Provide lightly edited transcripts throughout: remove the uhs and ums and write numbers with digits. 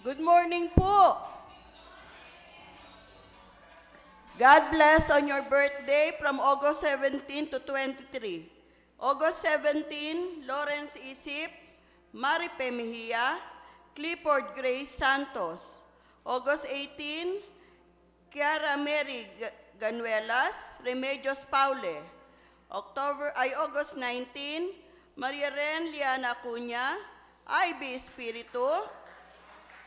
Good morning po. God bless on your birthday from August 17 to 23. August 17, Lawrence Isip, Mari P. Mejia, Clifford Grace Santos. August 18, Kiara Mary Ganuelas, Remedios Paule. August 19, Maria Ren Liana Acuña, Ivy Espiritu,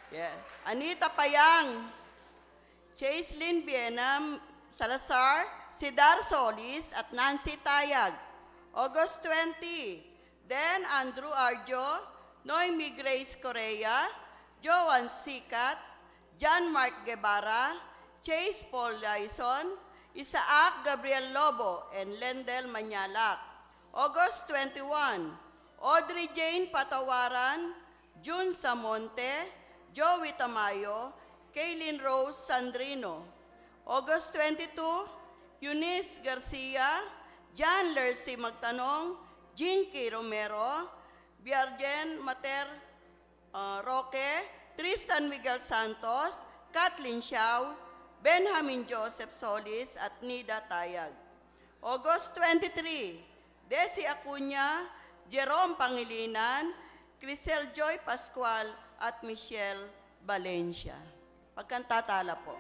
yes. Anita Payang, Chaselyn Bienam Salazar, Sidar Solis, at Nancy Tayag. August 20, then Andrew Arjo, Noemi Grace Correa, Joan Sikat, John Mark Guevara, Chase Paul Lyson, Isaac Gabriel Lobo, and Lendel Manyalak. August 21, Audrey Jane Patawaran, June Samonte, Joey Tamayo, Kaylin Rose Sandrino. August 22, Eunice Garcia, John Lercy Magtanong, Jinky Romero, Biarjen Mater Roque, Tristan Miguel Santos, Kathleen Xiao, Benjamin Joseph Solis, at Nida Tayag. August 23, Desi Acuña, Jerome Pangilinan, Crisel Joy Pascual, at Michelle Valencia. Pagkantatala po.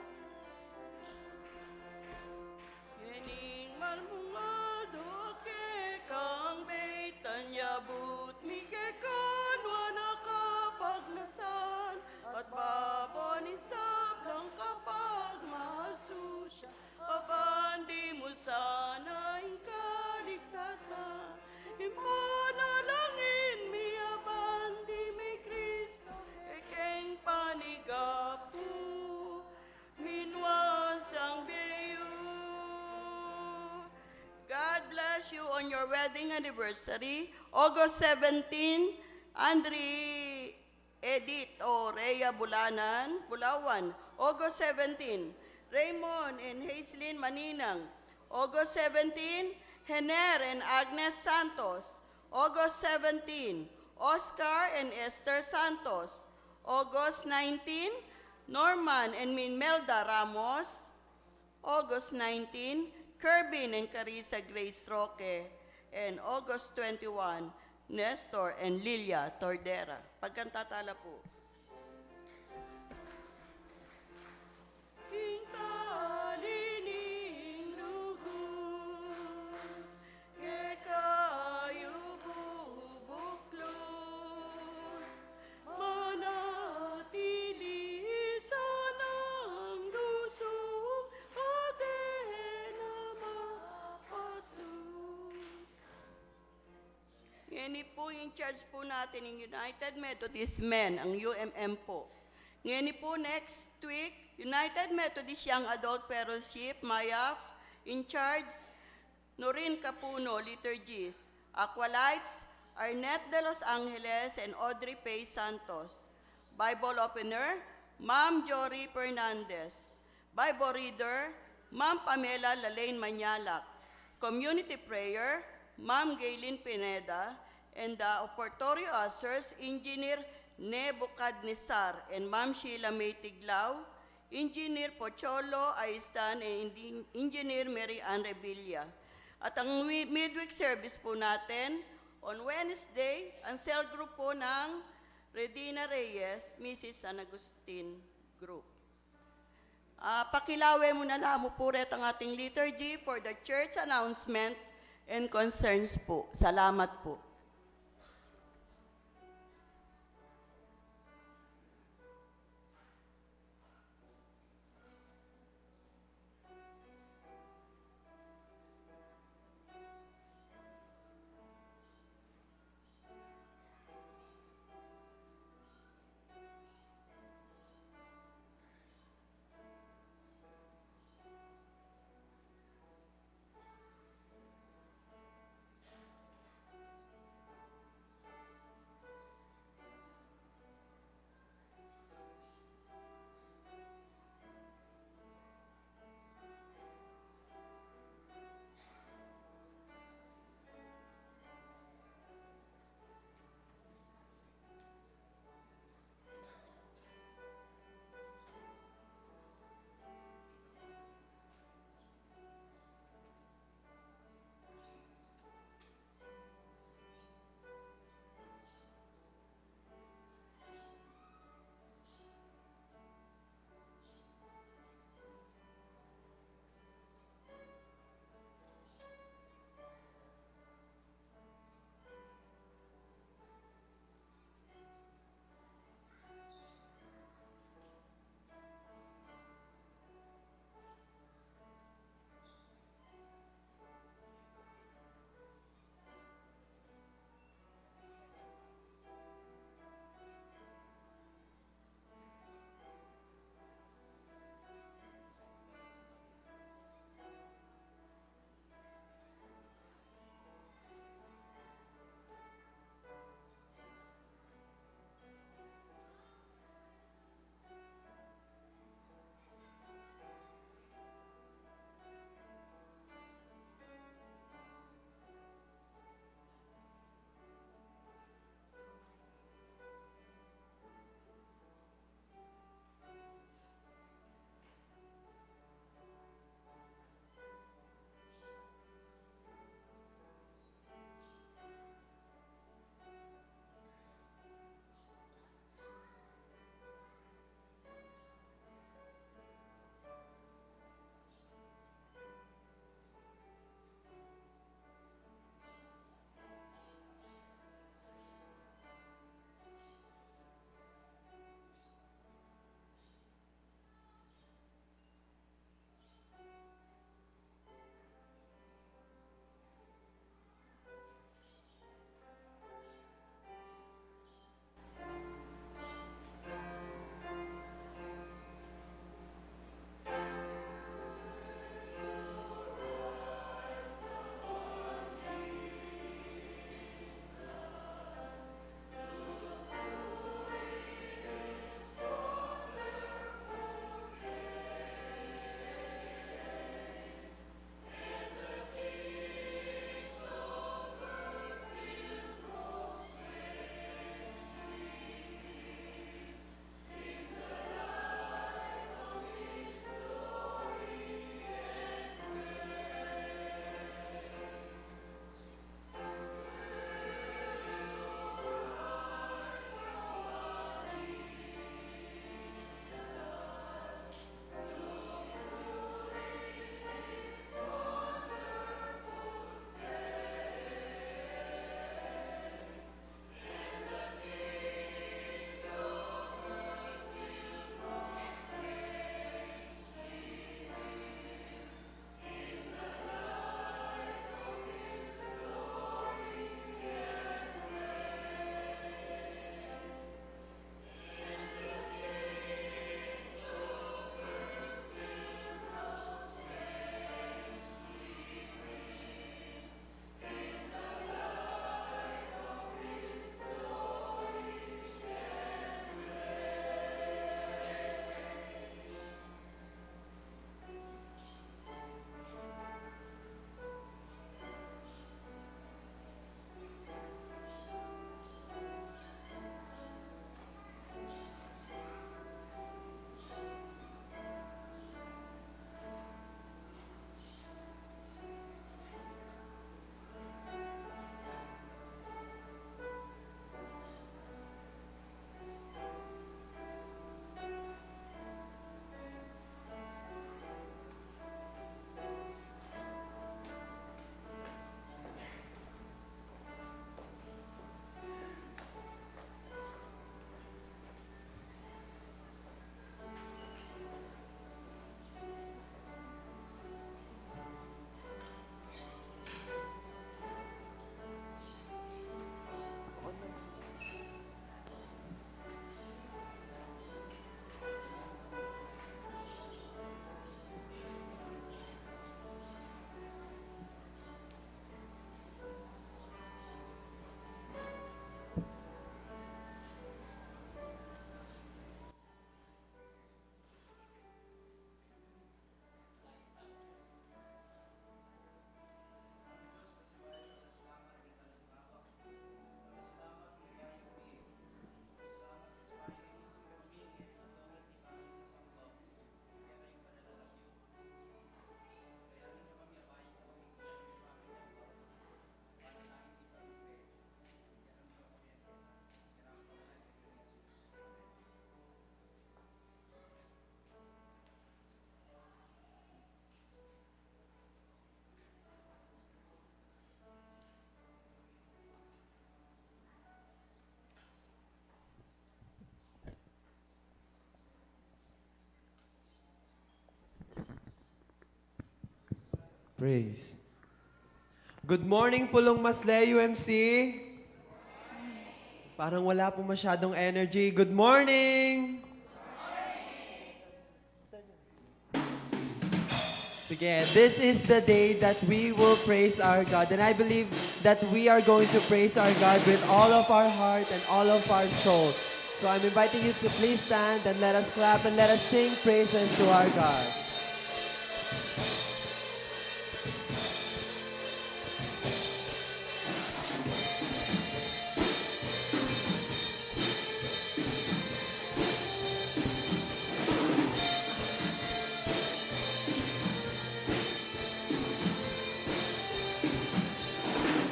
Yening malmungado ke kang beitan yabut mi ke kanwa nakapagnasan at babonin sablang kapag masusya abandi mo sana ang kaligtasan impanalangin mi abandi mi Kristo ekeng panigapu minwan sang biyu. God bless you on your wedding anniversary. August 17, Andre Edith o Rhea Bulanan, Bulawan. August 17, Raymond and Hazelyn Maninang. August 17, Hener and Agnes Santos. August 17, Oscar and Esther Santos. August 19, Norman and Minmelda Ramos. August 19, Kerbin and Carissa Grace Roque. And August 21, Nestor and Lilia Tordera. Pagkantatala po. Kintalining lugur, kekayu bubuklod, manatili sa ng lusog, atin na mapatlod. Ngayon po yung charge po natin ng United Methodist Men, ang UMM po. Ngayon po next week, United Methodist Young Adult Fellowship, MAYAF, in charge, Norin Capuno, Liturgies, Aqualites, Arnett de Los Angeles, and Audrey Pay Santos. Bible opener, Ma'am Jory Fernandez. Bible reader, Ma'am Pamela Lalaine Manyalak. Community prayer, Ma'am Gaylin Pineda, and the offertory ushers, Engineer Nebuchadnezzar and Ma'am Sheila May Tiglao, Engineer Pocholo Aistan, and Engineer Mary Ann Revilla. At ang midweek service po natin, on Wednesday, ang cell group po ng Redina Reyes, Mrs. San Agustin Group. Pakilawe mo na lang mo po rin ang ating liturgy for the church announcement and concerns po. Salamat po. Praise. Good morning, Pulong Masle, UMC. Parang wala po masyadong energy. Good morning! Again, this is the day that we will praise our God. And I believe that we are going to praise our God with all of our heart and all of our soul. So I'm inviting you to please stand and let us clap and let us sing praises to our God.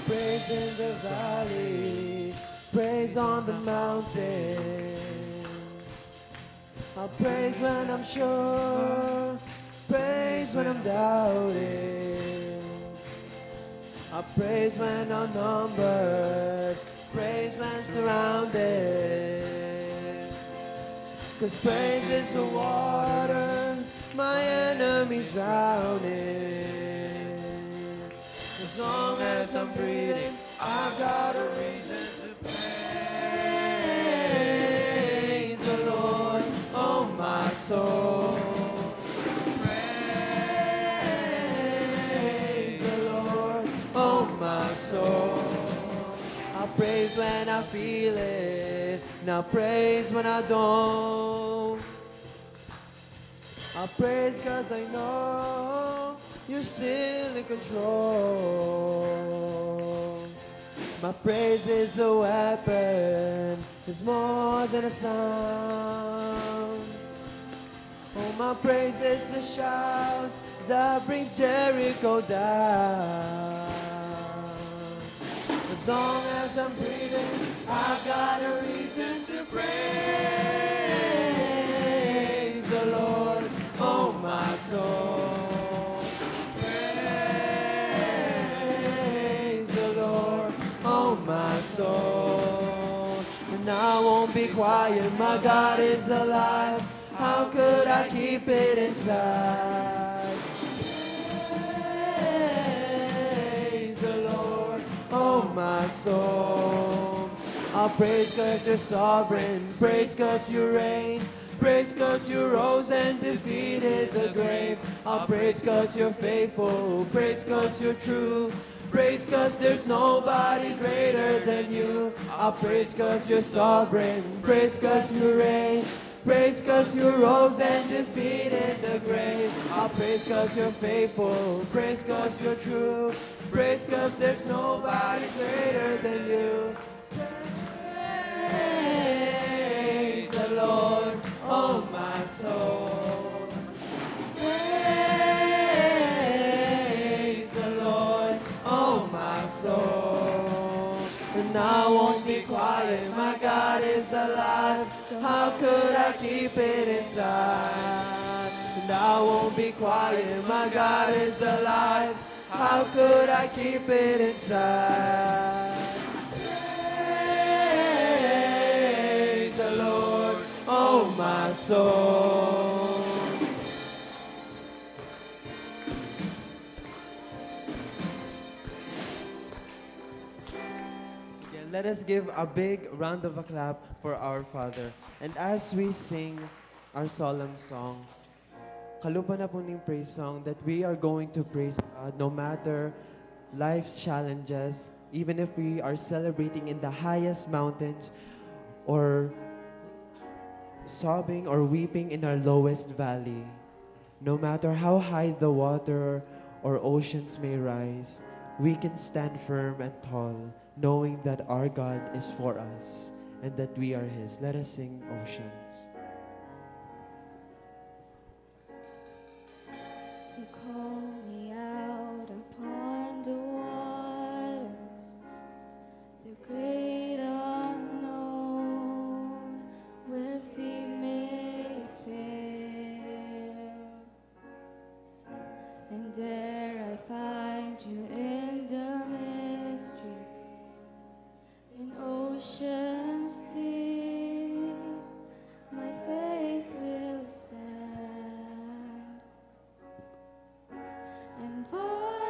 Praise in the valley, praise on the mountain. I'll praise when I'm sure, praise when I'm doubting. I'll praise when outnumbered, praise when surrounded. 'Cause praise is the water my enemies drowning. As long as I'm breathing, I've got a reason to praise the Lord, oh my soul. Praise the Lord, oh my soul. I praise when I feel it, now praise when I don't. I praise 'cause I know you're still in control. My praise is a weapon, it's more than a sound. Oh, my praise is the shout that brings Jericho down. As long as I'm breathing, I've got a reason to praise the Lord, oh my soul. My soul, and I won't be quiet, my God is alive, how could I keep it inside? Praise the Lord, oh my soul. I'll praise 'cause you're sovereign, praise 'cause you reign, praise 'cause you rose and defeated the grave. I'll praise 'cause you're faithful, praise 'cause you're true, praise 'cause there's nobody greater than you. I'll praise 'cause you're sovereign, praise 'cause you reign, praise 'cause you rose and defeated the grave. I'll praise 'cause you're faithful, praise 'cause you're true, praise 'cause there's nobody greater than you. Praise the Lord, oh my soul. And I won't be quiet, my God is alive, so how could I keep it inside? And I won't be quiet, my God is alive, how could I keep it inside? Praise the Lord, oh my soul. Let us give a big round of applause for our Father. And as we sing our solemn song, kalupa na po ng praise song that we are going to praise God no matter life's challenges, even if we are celebrating in the highest mountains or sobbing or weeping in our lowest valley. No matter how high the water or oceans may rise, we can stand firm and tall, knowing that our God is for us and that we are His. Let us sing Oceans. You call me out upon the waters, the great unknown, where feet may fail. And there I find you in the mystery, in oceans deep, my faith will stand. And I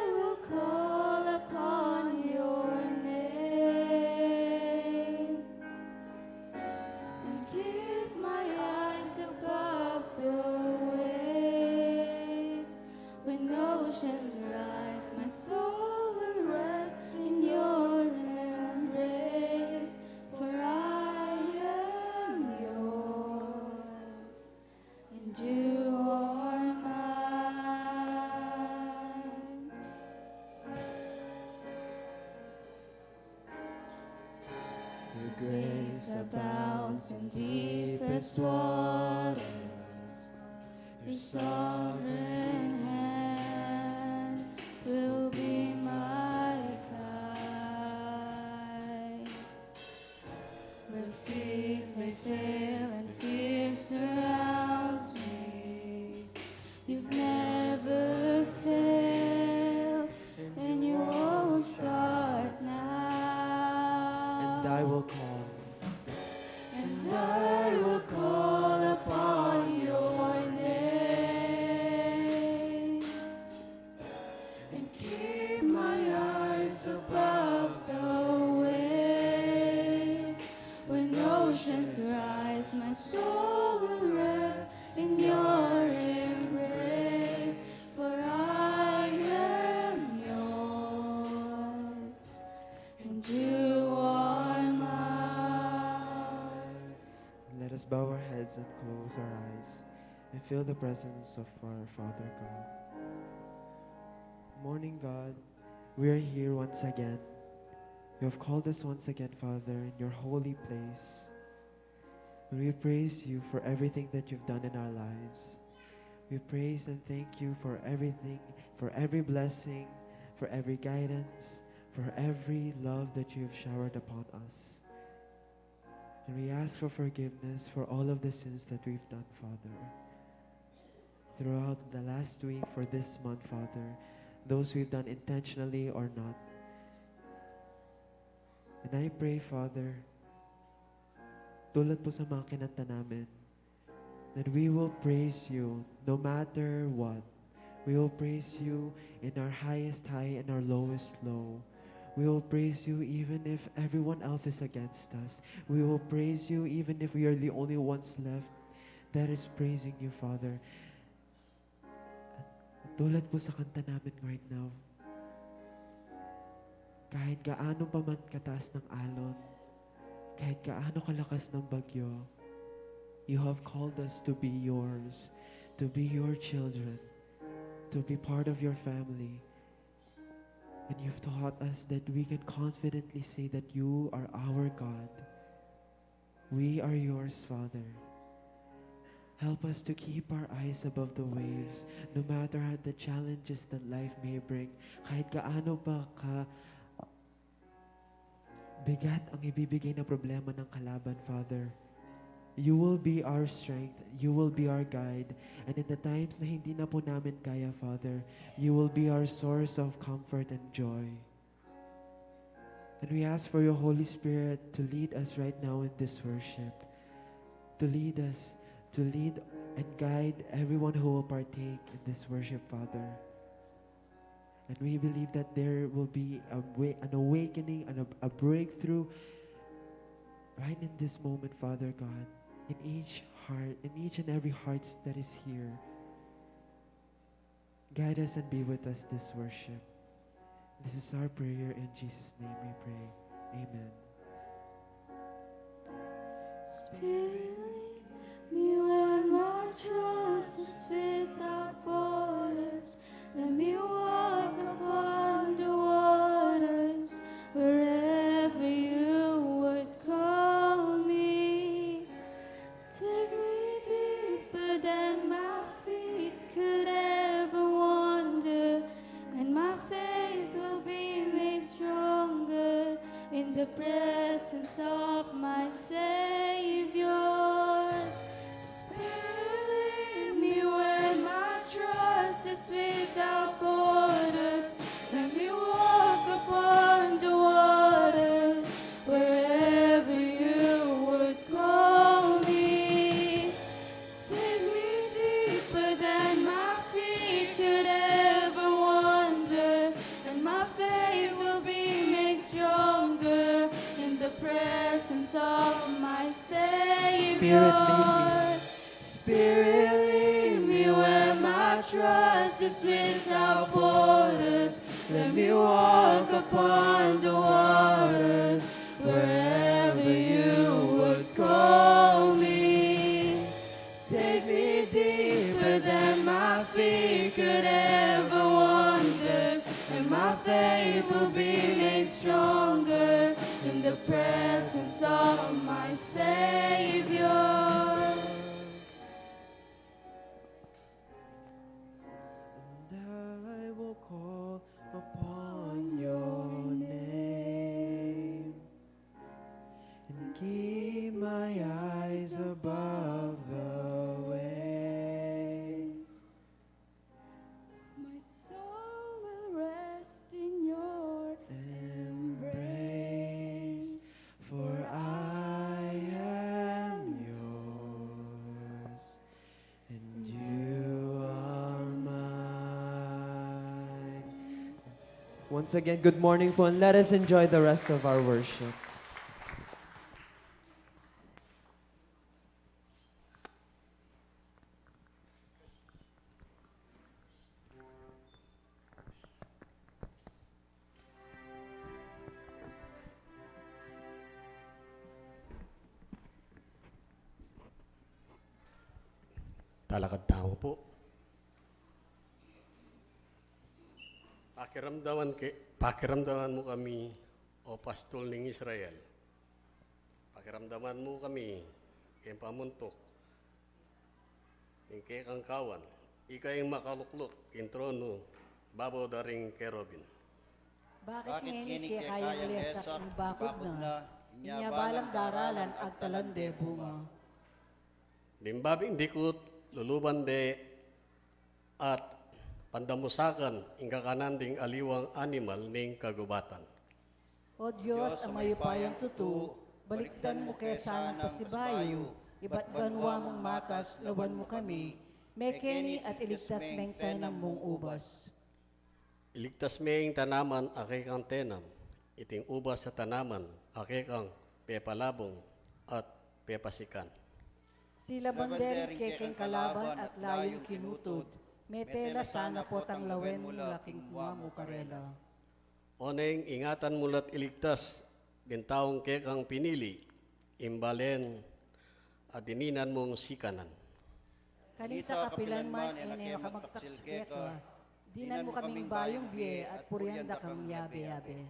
abounds in deepest waters. Your sovereign hand will be my guide. Where faith may fail and fear surrounds me, you've never failed, and you won't start now. And I will call. And I will call upon your name and keep my eyes above the waves. When oceans rise, my soul will rest in your embrace, for I am yours and you are mine. Let us bow our heads and close our eyes and feel the presence of our Father God. Morning, God, we are here once again. You have called us once again, Father, in your holy place. And we praise you for everything that you've done in our lives. We praise and thank you for everything, for every blessing, for every guidance, for every love that you have showered upon us. And we ask for forgiveness for all of the sins that we've done, Father. Throughout the last week for this month, Father, those we've done intentionally or not. And I pray, Father, tulad po sa mga kinanta namin, that we will praise you no matter what. We will praise you in our highest high and our lowest low. We will praise you even if everyone else is against us. We will praise you even if we are the only ones left that is praising you, Father. Tulad po sa kanta namin right now, kahit gaano pa man kataas ng alon, kahit gaano kalakas ng bagyo, you have called us to be yours, to be your children, to be part of your family. And you've taught us that we can confidently say that you are our God. We are yours, Father. Help us to keep our eyes above the waves, no matter how the challenges that life may bring. Kahit gaano pa bigat ang ibibigay na problema ng kalaban, Father. You will be our strength. You will be our guide. And in the times na hindi na po namin kaya, Father, you will be our source of comfort and joy. And we ask for your Holy Spirit to lead us right now in this worship, to lead us, to lead and guide everyone who will partake in this worship, Father. And we believe that there will be an awakening and a breakthrough right in this moment, Father God, in each heart, in each and every heart that is here. Guide us and be with us this worship. This is our prayer. In Jesus' name we pray. Amen. Spirit, lead me where my trust is without borders. Let me walk upon the waters wherever you would call me. Take me deeper than my feet could ever wander, and my faith will be made stronger in the presence of my Savior. Spirit, lead me where my trust is without borders. Let me walk upon the waters wherever you would call me. Take me deeper than my feet could ever wander, and my faith will be made stronger in the presence of my Savior. Spirit, lead me where my trust is without borders. Let me walk upon the waters wherever you would call me. Take me deeper than my feet could ever wander, and my faith will be made stronger in the presence of my Savior. Once again, good morning po, and let us enjoy the rest of our worship. Talakad tao po. Pakiramdaman mo kami, o pastol ng Israel. Pakiramdaman mo kami, kayong pamuntok, ng kangkawan, ikay makaluklok, in trono, babaw daring kerubin. Bakit ngeni kaya kayang lesak ng bakod na, inya balang daralan ag talande bunga. Dimbabing dikot, luluban de, at pandamusakan, ingka kanan ding aliwang animal ning kagubatan. O Diyos, ang mayupayang tutu, balikdan mo kaya sanang pasibayo, iba't banwa mong matas, lawan mo kami, mekeni at iligtas meng tanang mong ubas. Iligtas ming tanaman akikang tenam, iting ubas sa tanaman akikang pepalabong at pepasikan. Sila banderi kekeng kalaban at layong kinutod, metela sana potang lawen mo laking mo karela. Oneng ingatan mulat iligtas, gintaong kekang pinili, imbalen at dininan mong sikanan. Kanita kapilan man ene makamagtaksikeka, dinan mo kaming bayong biye at puryanda kang yabe-yabe.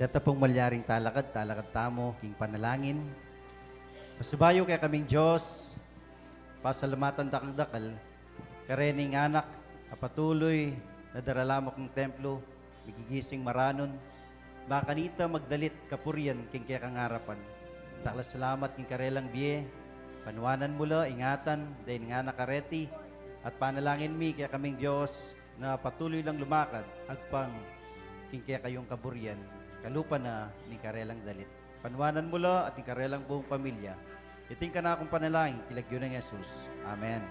Data pong malyaring talakad tamo, king panalangin. Masubayo kay kaming Diyos, pasalamatan dakal, karening anak, apatuloy, nadaralamo kong templo, magigising maranon, makanita magdalit kapurian king kaya kangarapan. Takla salamat king karelang biye, panuwanan mula, ingatan, dahil nga nakareti, at panalangin mi kaya kaming Diyos, na patuloy lang lumakad, agpang king kaya kayong kaburian, kalupa na ni karelang dalit. Panuwanan mula at ni karelang buong pamilya, iting ka na akong panalangin, kilagyo ng Jesus. Amen.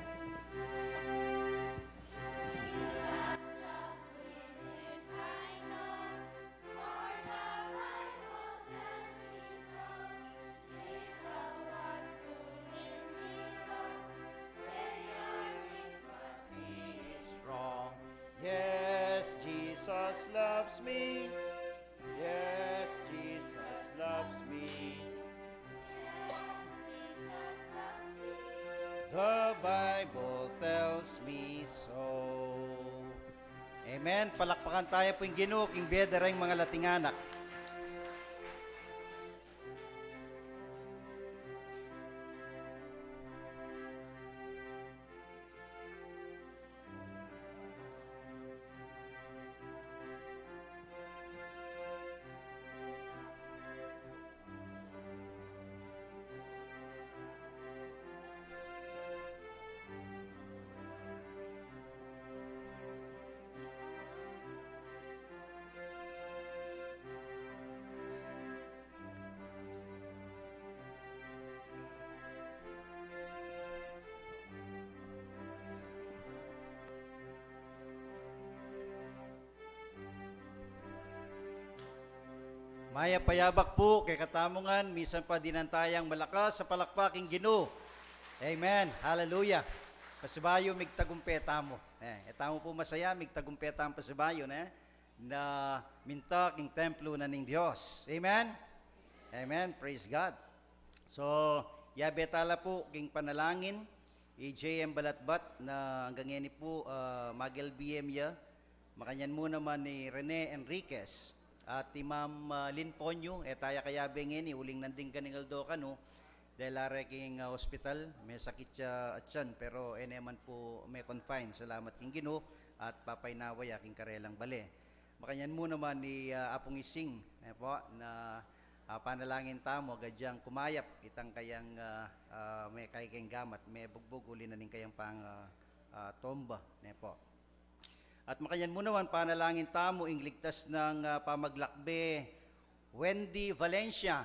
Strong. Yes, Jesus loves me. Yes, Jesus loves me. The Bible tells me so. Amen. Palakpakan tayo po yung Ginoo, king biyedereng mga latinganak. Maya payabak po kay katamungan, misan pa dinantayang malakas sa palakpaking Ginoo. Amen. Hallelujah. Pasibayo migtagumpeta mo. Etamo po masaya migtagumpeta ang pasibayo na minta king templo na ning Dios. Amen. Amen. Praise God. So, yabetala po king panalangin EJM Balatbat na hanggang ngayon po Magel BM ya. Makanyan mo naman ni Rene Enriquez. At ti Ma'am Lynn Ponyo, taya kaya bengeni, uling nanding kaningaldo ka no, dahil king hospital, may sakit siya at siyan, pero eneman po may confine, salamat king Ginoo, at papaynaway aking karelang bale. Makanyan mo naman ni Apong Ising, po, na panalangin tamo, gadyang kumayap, itang kayang may kayang gamat, may bugbog uli na ning kayang pang tomba, po. At makanyan mo naman, panalangin tamo, ingligtas ng pamaglakbe, Wendy Valencia.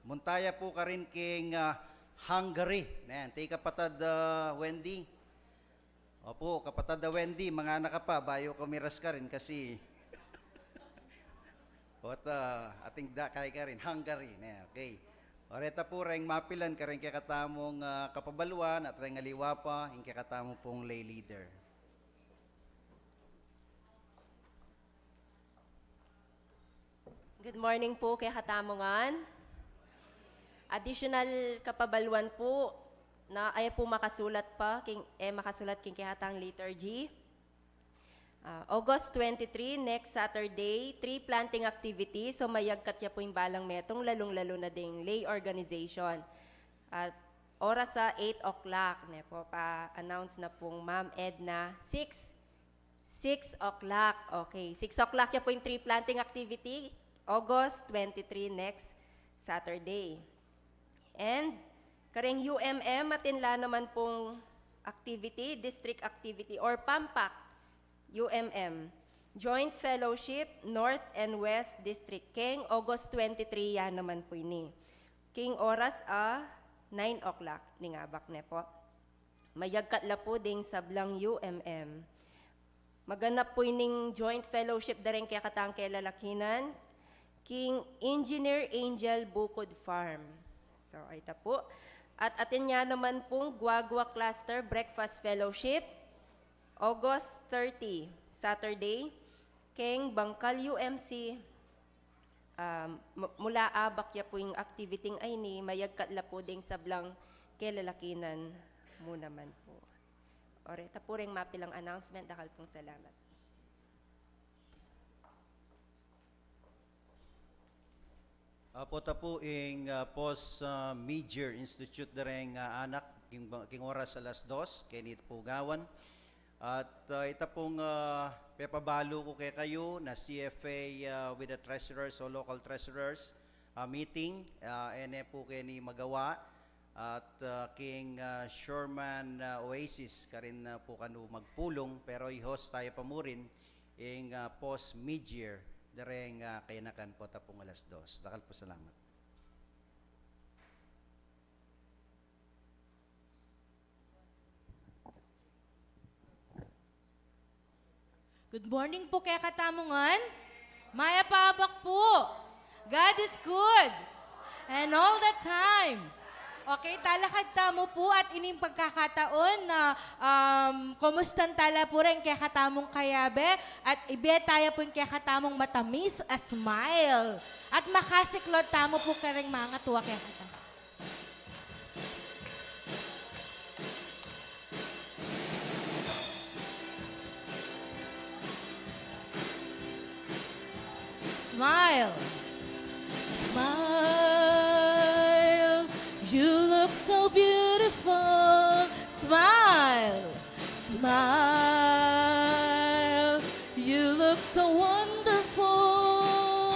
Muntaya po ka rin king Hungary. Tay kapatad Wendy. Opo, kapatad Wendy, mga anak ka pa, bayo kumiras ka rin kasi ating kay ka rin, Hungary. Okay. Oreta po rin mapilan ka rin kakatamong kapabaluan at rin aliwa pa, yung kakatamong pong lay leader. Good morning po kay Katamongan. Additional kapabaluan po na ay po makasulat pa makasulat king kihatang liturgy. August 23, next Saturday, tree planting activity. So mayagkat siya po yung balang metong lalong-lalo na ding lay organization. At oras sa 8 o'clock, po, pa-announce na pong Ma'am Edna, 6 o'clock. Okay, 6 o'clock siya po yung tree planting activity. August 23, next Saturday. And kareng UMM, matinla naman pong activity, district activity, or PAMPAC, UMM, Joint Fellowship, North and West District. King, August 23, yan naman po ini. King oras 9 o'clock, ningabak ne po. Mayagkatla po ding sablang UMM. Maganap po ining Joint Fellowship dareng kaya katang kay lalakinan, King Engineer Angel Bukod Farm. So, ay ta po. At atin nga naman pong Guagua Cluster Breakfast Fellowship, August 30, Saturday, King Bangkal UMC, mula abak ya po yung activity ay ni, mayagkatla po ding sablang kilalakinan mo naman po. Oreta po rin mapilang announcement, dakal pong salamat. Apo ta po ing post major institute dareng anak king oras alas 2 kay nito po gawan. At ita pong pepabalo ko kay kayo na CFA with the treasurers o local treasurers meeting. Ene po kay ni magawa. At king Shoreman Oasis karin po kanu magpulong pero i-host tayo pa mo rin ing post mid-year dareng kayanakan po tapong alas 2. Dakal po salamat. Good morning po kaya katamungan. Maya paabak po. God is good. And all the time. Okay, talakad tamo po at ining pagkakataon na kumustan tala po rin kaya katamong kayabe at ibe tayo po kaya katamong matamis a smile. At makasiklod tamo po kareng mga tuwa kaya katamong. Smile. Smile. You look so beautiful. Smile. Smile. You look so wonderful.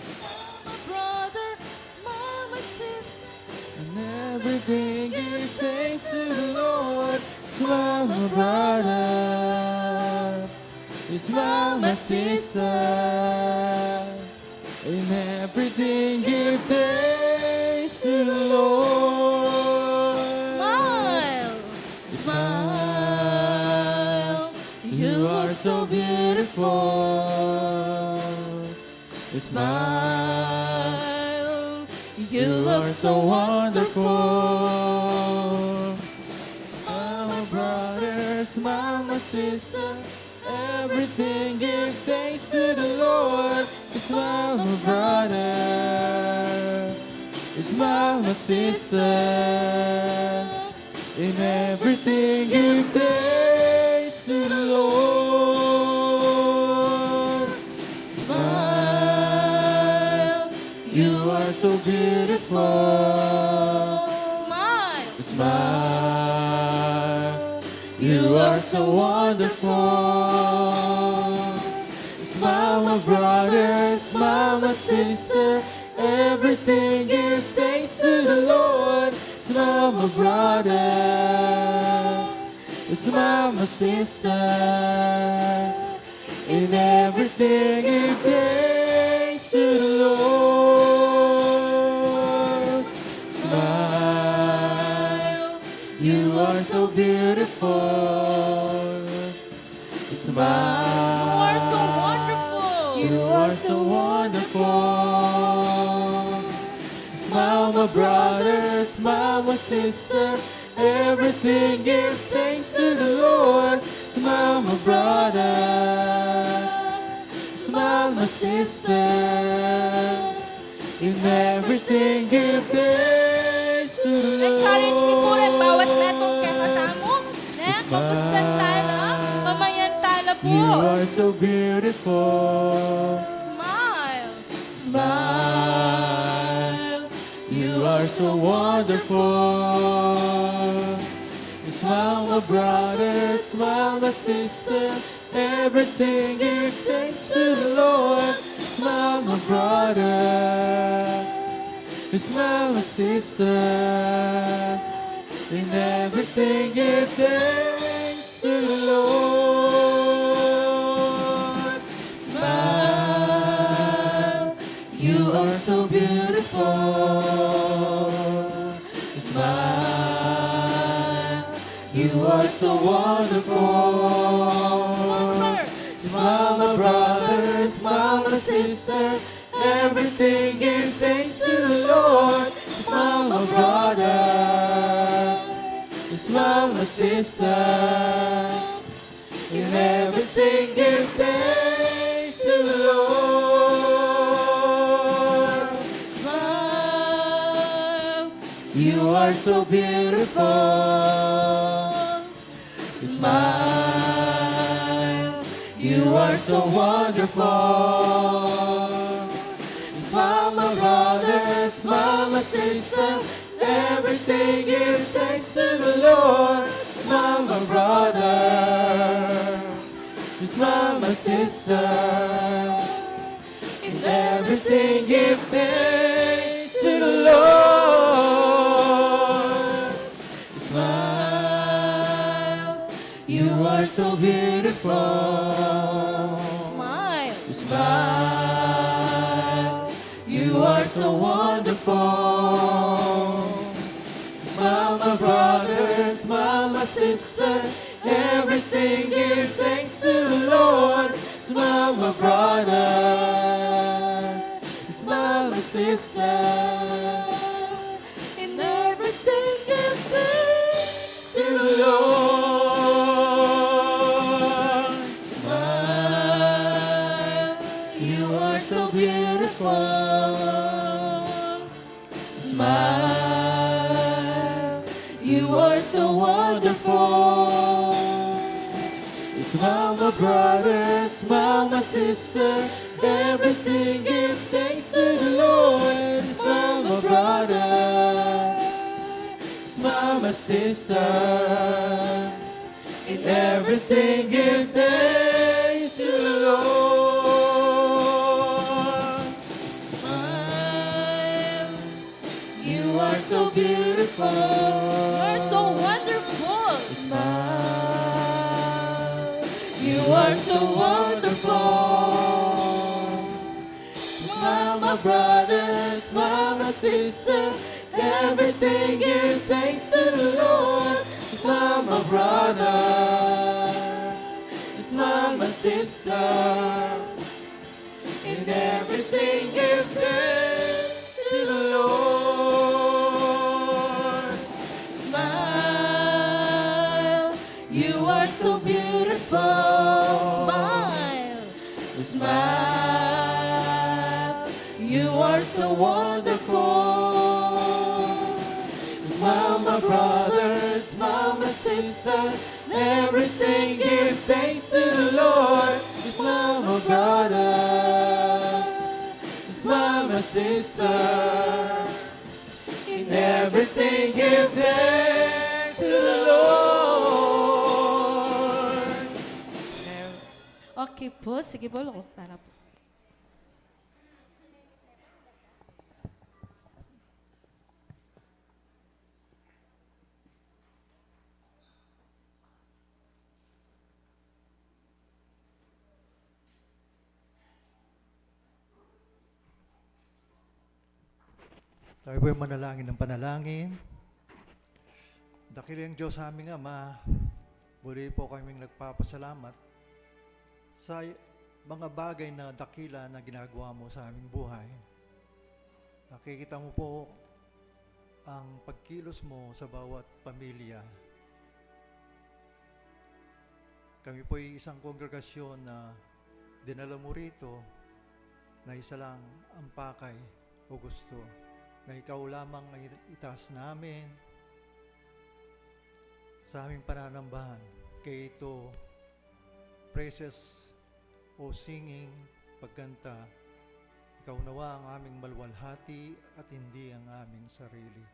Smile, my brother. Smile, my sister. And everything give thanks to the Lord. Smile, my brother. Smile, my sister. In everything give thanks to the Lord. Smile. Smile. You are so beautiful. Smile. You are so wonderful. Smile, my brother, smile, my sister. Everything give thanks to the Lord. Smile, my brother. Smile, my sister. In everything give thanks to the Lord. Smile. You are so beautiful. Smile. Smile. You are so wonderful. Smile, my brother, smile, my sister. Everything give thanks to the Lord. Smile, my brother. Smile, my sister. In everything give thanks to the Lord. Smile. You are so beautiful. Smile. You are so wonderful. You are so wonderful. Smile, my brother, smile, my sister. Everything give thanks to the Lord. Smile, my brother. Smile, my sister. In everything give thanks to the Lord. Encourage me po rin bawat metong kaya katamo. Na kapustan tayo na. Pamayan tayo po. You are so beautiful. Smile. Smile. You are so wonderful. Smile, my brother, smile, my sister. Everything give thanks to the Lord. Smile, my brother. Smile, my sister. In everything give thanks to the Lord. Smile. You are so beautiful. Smile. You are so wonderful. Smile, my brother, smile, my sister. Everything give thanks to the Lord. Smile, my brother. Smile, my sister. In everything give thanks to the Lord. Smile. You are so beautiful. Smile. You are so wonderful. Smile, my brother, smile, my sister. Everything give thanks to the Lord. Smile, my brother. Smile, my sister. In everything give thanks to the Lord. Smile, you are so beautiful. Smile. Smile, you are so wonderful. Smile, my brother, smile, my sister. Everything give thanks to the Lord. Smile, my brother. Smile, my sister. In everything give thanks To the Lord. Smile, you are so beautiful. Smile, you are so wonderful. Smile, my brother, smile, my sister. Everything give thanks to the Lord. Smile, my brother. Smile, my sister. In everything give thanks to the Lord. Smile, you are so beautiful. You're so wonderful. Smile, you are so wonderful. Smile, my brother, smile, my sister. Everything give thanks to the Lord. Smile, my brother. Smile, my sister. In everything give thanks to the Lord. Smile, you are so beautiful. Smile. Smile, you are so wonderful. Smile, my brother, smile, my sister. Everything give thanks to the Lord. Smile, my brother. Smile, my sister. In everything give thanks to the Lord. Okay po, sige po, lukutan na po. Tayo po'y manalangin ng panalangin. Dakilang Diyos aming Ama, muli po kaming nagpapasalamat sa mga bagay na dakila na ginagawa mo sa aming buhay. Nakikita mo po ang pagkilos mo sa bawat pamilya. Kami po'y isang kongregasyon na dinala mo rito na isa lang ang pakay o gusto na ikaw lamang ay itaas namin sa aming pananambahan. Kaya ito, praises o singing, pagkanta, ikaw nawa ang aming maluwalhati at hindi ang aming sarili.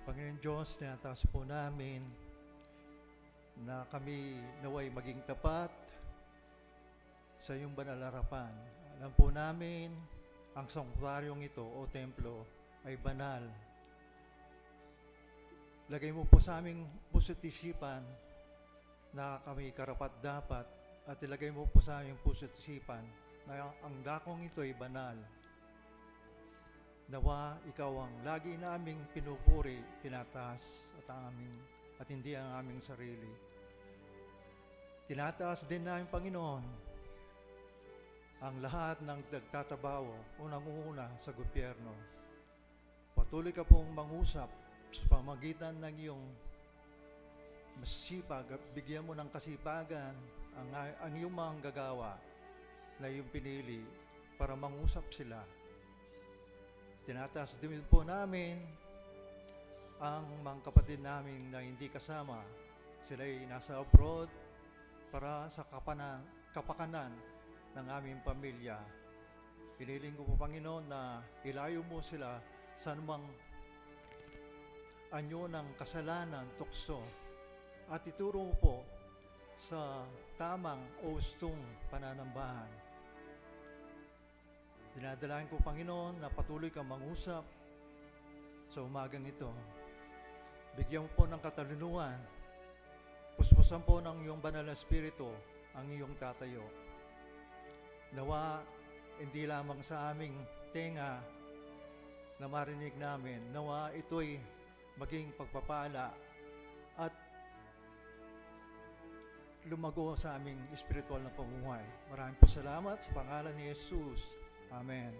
Panginoon Diyos, tinataas po namin na kami naway maging tapat sa iyong banal na harapan. Alam po namin, ang sanktuaryong ito o templo ay banal. Lagay mo po sa aming puso't isipan na kami karapat dapat at ilagay mo po sa aming puso't isipan na ang dakong ito ay banal. Nawa ikaw ang lagi naming pinupuri, tinataas at hindi ang aming sarili. Tinataas din namin, Panginoon, ang lahat ng nagtatabaho o nangunguna sa gobyerno. Patuloy ka pong mangusap sa pamagitan ng iyong masipag at bigyan mo ng kasipagan ang iyong mga gagawa na iyong pinili para mangusap sila. Tinataas din po namin ang mga kapatid namin na hindi kasama. Sila ay nasa abroad para sa kapakanan ng aming pamilya. Hiniling ko po, Panginoon, na ilayo mo sila sa anumang anyo ng kasalanan, tukso, at ituro mo po sa tamang o hustong pananambahan. Dinadalain ko, Panginoon, na patuloy kang mangusap sa umagang ito. Bigyan mo po ng katalinuhan, puspusan po ng iyong banal na espiritu ang iyong tatayo. Nawa, hindi lamang sa aming tenga na marinig namin, nawa ito'y maging pagpapala at lumago sa aming espiritual na pamumuhay. Maraming po salamat sa pangalan ni Jesus. Amen.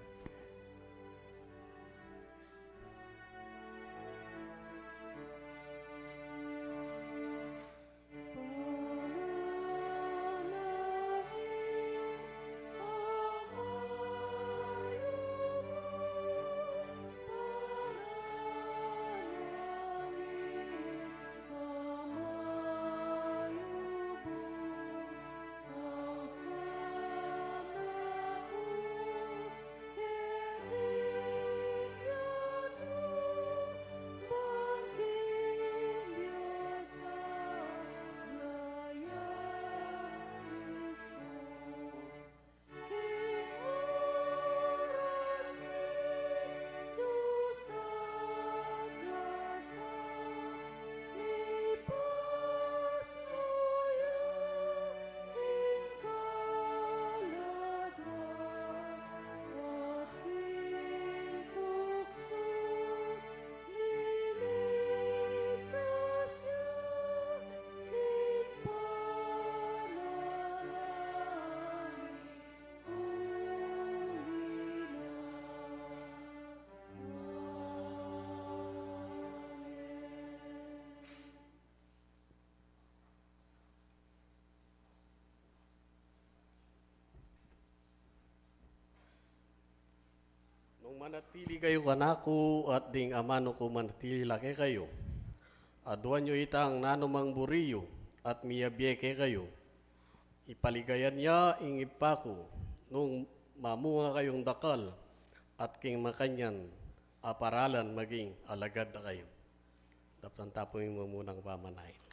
Nung manatili kayo kanako at ding amano ko manatili laki kayo. Aduan nyo itang nanumang buriyo at miyabiyeke kayo. Ipaligayan niya ing ipako nung mamunga kayong dakal at king makanyan aparalan maging alagad na kayo. Dapat tapong mo munang pamanahin.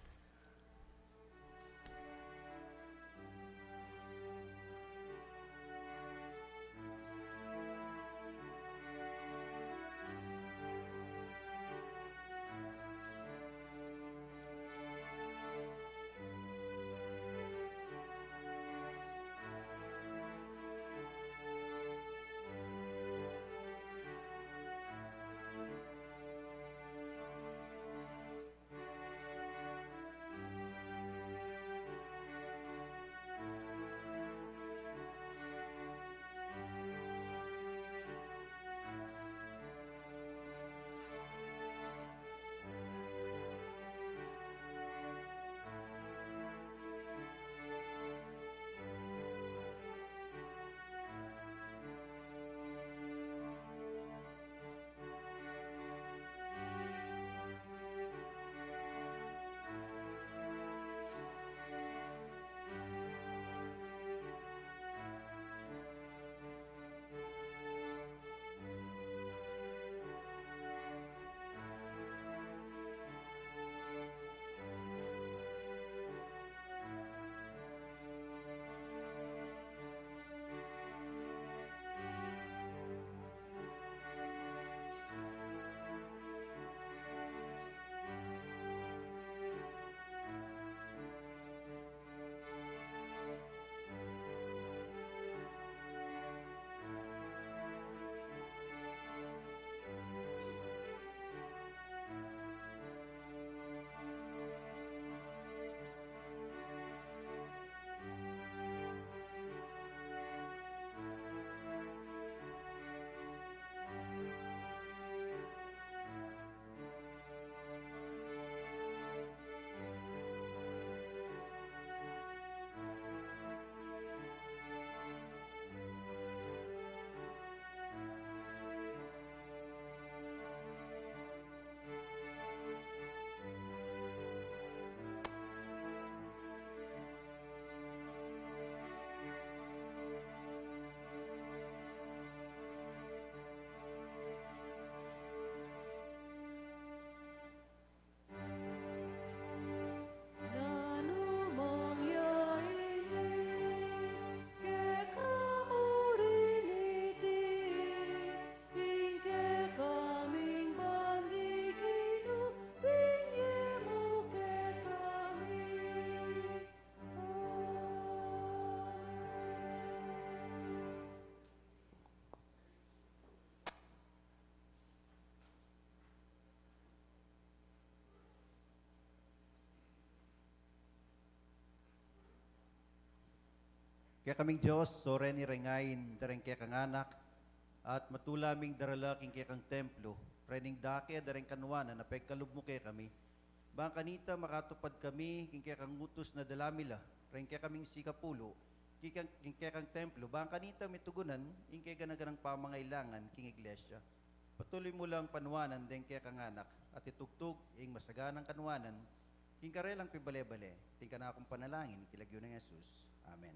Kaya kaming Diyos, so reni rengayin dareng kaya kang anak, at matulaming daralaking kaya kang templo, rening dake dareng kanwana na pagkalub mo kaya kami. Bang kanita makatupad kami, king kaya kang utos na dalamila, ren kaya kaming sikapulo, king kaya kang templo, bang kanita mitugunan, king kaya ganaganang pamangailangan, king iglesia. Patuloy mo lang panuwanan din kaya kang anak, at itugtog, ing masaganang kanwanan, king karelang pibale-bale, ting ka na akong panalangin, kilagyo ng Jesus. Amen.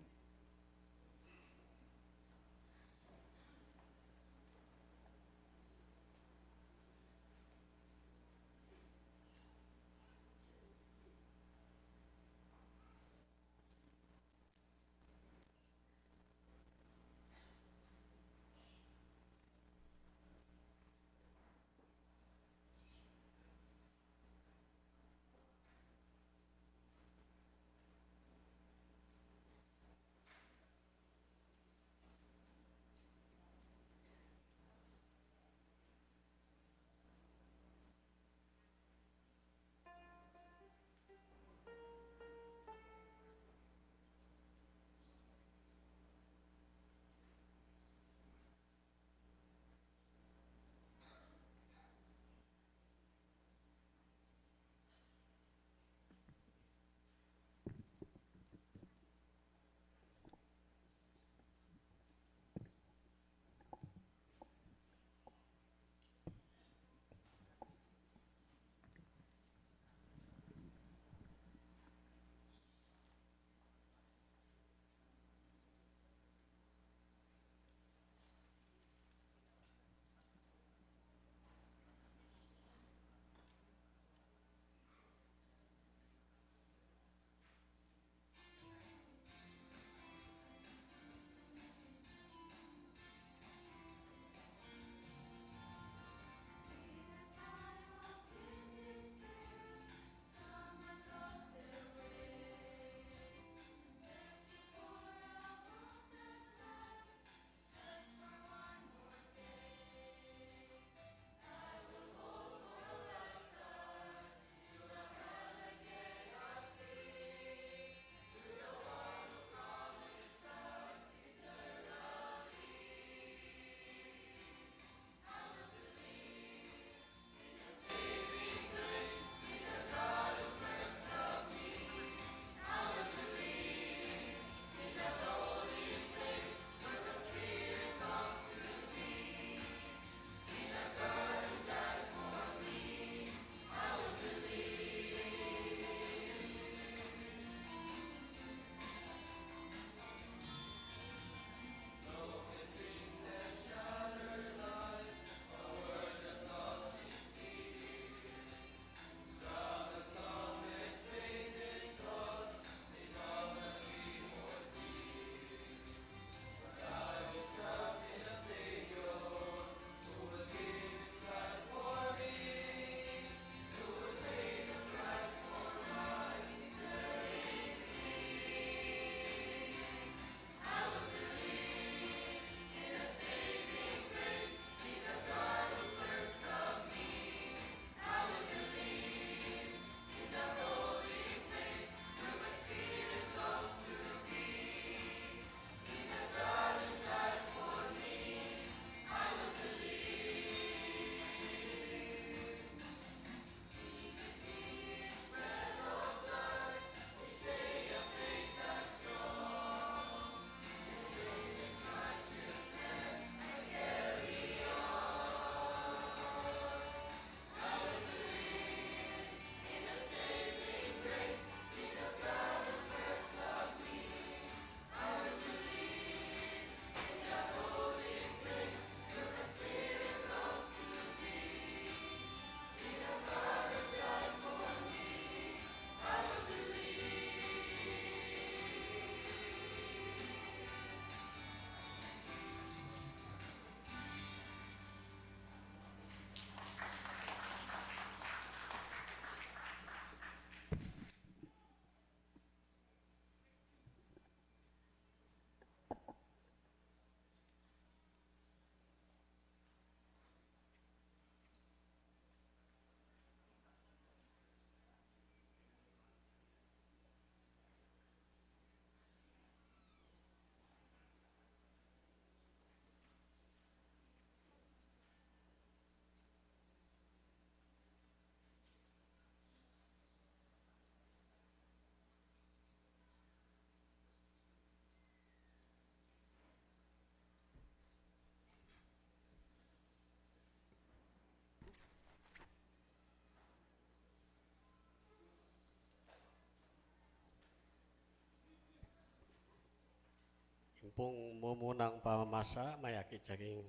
Impong mumunang pamamasa, mayakit sa king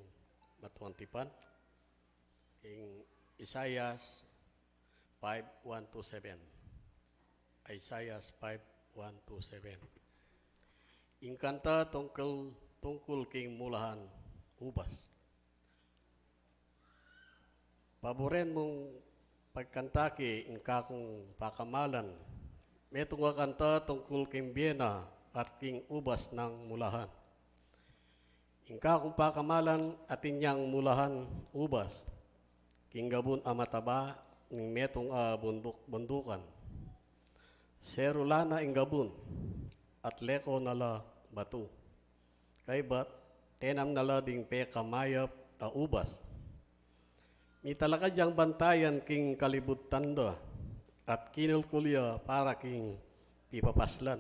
matuang tipan. King Isaias 5:1-7. Isaiah 5:1-7. Ingkanta tungkol king mulahan ubas. Paboren mong pagkantaki ingka kong pakamalan. May tunga kanta tungkol king biyena at king ubas ng mulahan. Ingka kong pakamalan at inyang mulahan ubas. King gabun amataba ng metong bundukan. Serulana ing gabun at leko nala batu. Kay bat tenam nala ding pe kamayap a ubas. Mi talaka diyang bantayan king kalibutan da at kinulkulya para king pipapaslan.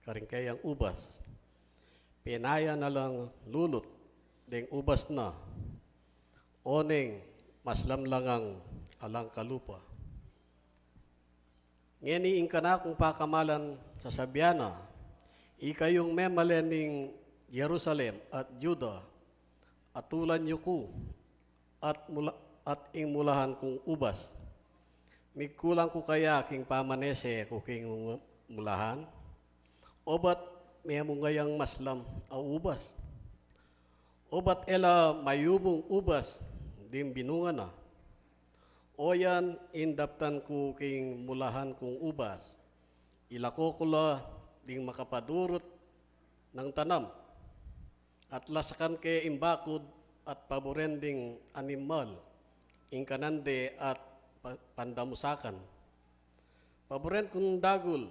Karing kayang ubas. Pinaya na lang lulot ding ubas na. Oneng maslam langang alang kalupa. Ngeni ing kanakong pakamalan sa Sabiana, ikayong memalen ning Jerusalem at Juda, atulan niyo ko at ing mulahan kong ubas. Migkulang ko kaya king pamanese ko king mulahan, o ba't may mungayang maslam a ubas? O ba't ela mayubong ubas dim binungan na? O yan indaptan ko king mulahan kong ubas. Ilako ko la ding makapadurot ng tanam. At lasakan ke imbakod at paborending animal. Ingkanande at pandamusakan. Paboren kong dagul,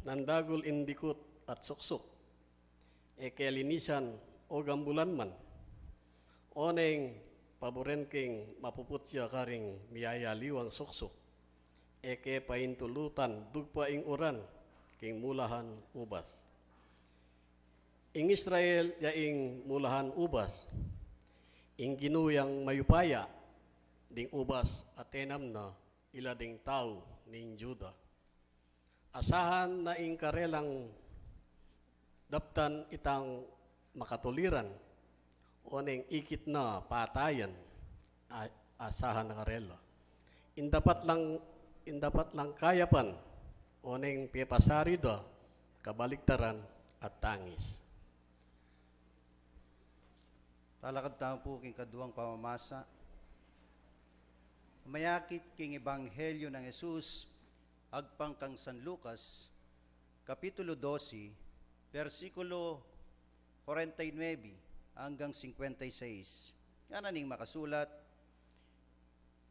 nandagul indikot at suksok. E kelinisan o gambulan man. Oneng paboren king mapuputya karing miyaya liwang suksok. Eke paintulutan dugpa ing uran king mulahan ubas. Ing Israel ya ing mulahan ubas. Ing ginuyang mayupaya ding ubas atenam na ila ding tao ning Juda. Asahan na ing karelang daptan itang makatuliran oneng ikit na patayan asahan na karela. Indapat lang kayapan oneng pepasarida kabaliktaran at tangis. Talakad tao po king kaduang pamamasa. Mayakit king Ebanghelyo ng Jesus agpang kang San Lucas, Kapitulo 12, versikulo 49 hanggang 56. Yan aning makasulat.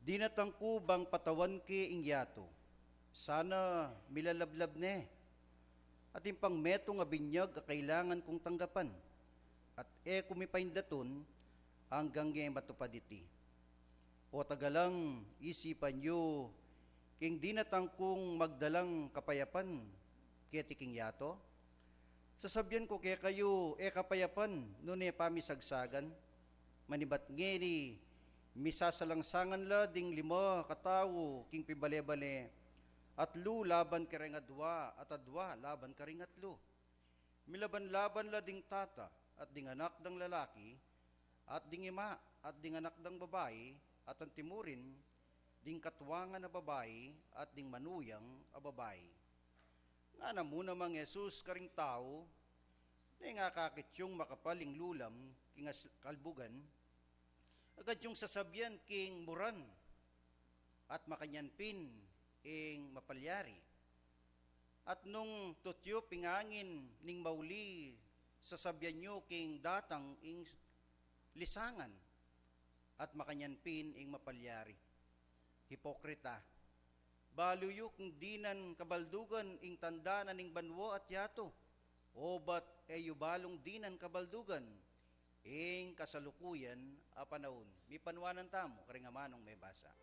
Dinatangku bang patawan ki ingyato, sana milalablab ne, at impang meto nga binyag a kailangan kong tanggapan, at kumipaindaton hanggang ngayon matupad iti. O tagalang isipan nyo, king dinatangkong magdalang kapayapan, kaya tiking yato, sasabyan ko kaya kayo, kapayapan, nune pamisagsagan, manibat ngeri, misasalangsangan la ding 5 katao, king pibale-bale, at lu laban karing adwa, at adwa laban karing atlo. Milaban-laban la ding tata, at ding anak dang lalaki, at ding ima, at ding anak dang babae, at ang timurin, ding katwangan na babae, at ding manuyang a babae. Nga na muna mang Jesus karing tao, na nga kakit yung makapaling lulam, king kalbugan, agad yung sasabyan king muran, at makanyanpin ing mapalyari. At nung tutyo pingangin ning mauli, sasabyan nyo king datang ing lisangan, at makanyanpin ing mapalyari. Hipokrita, baluyo kung dinan kabaldugan ing tanda na ning banwo at yato, o ba't yubalong dinan kabaldugan ing kasalukuyan a panahon. Mi panwanan tamo, karing amanong may basa.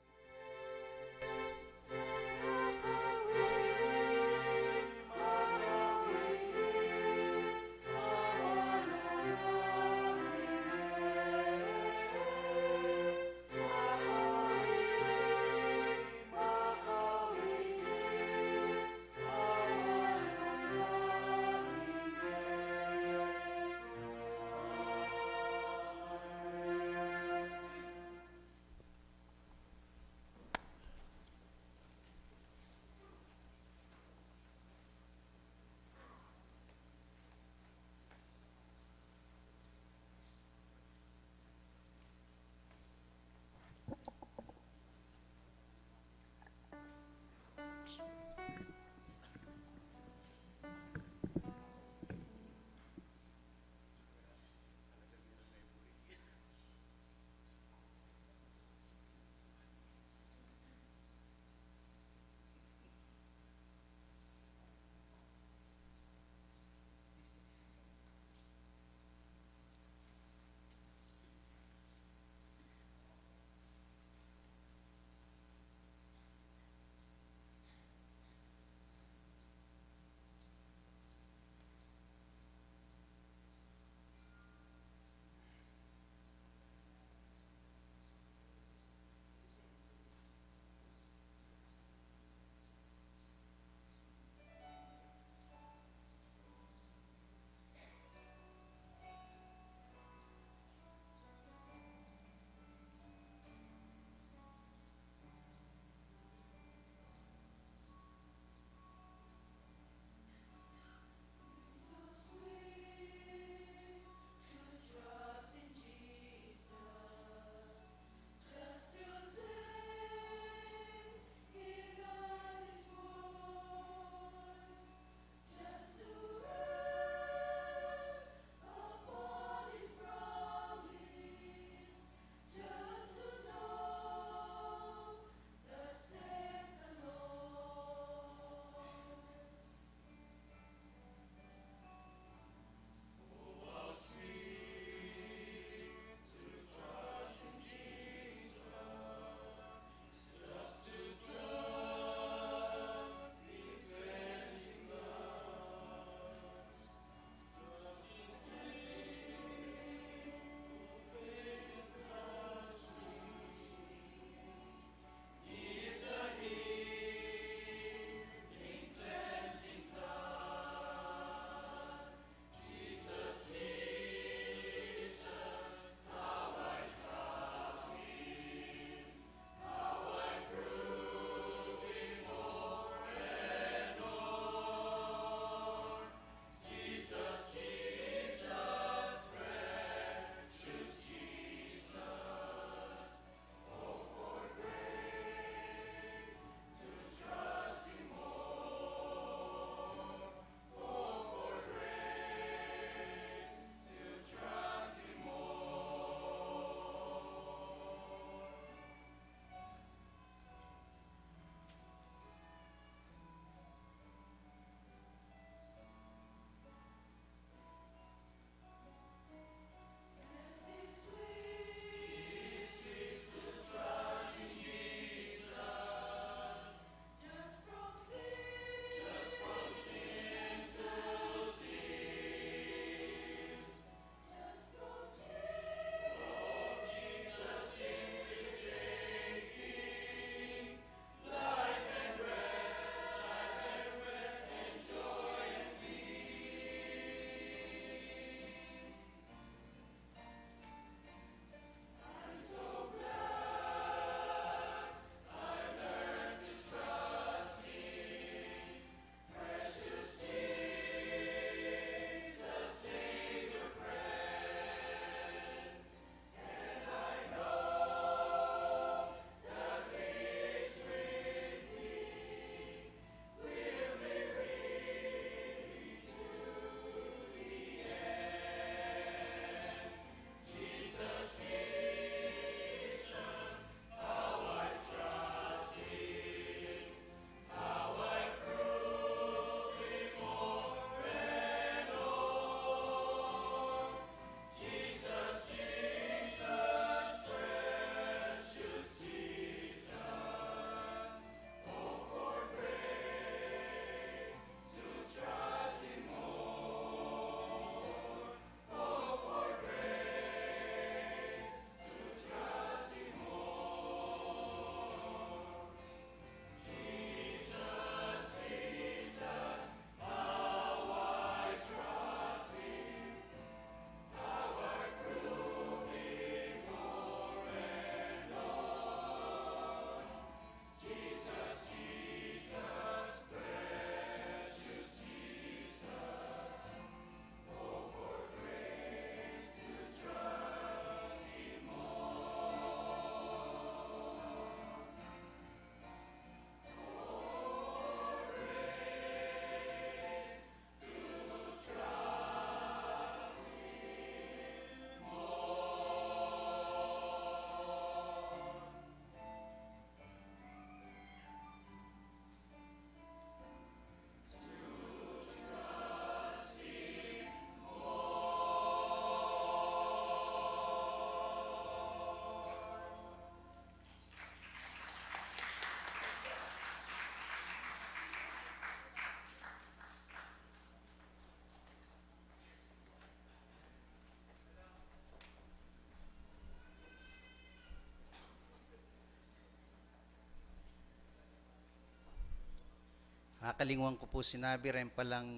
Kakalingwan ko po sinabi rin palang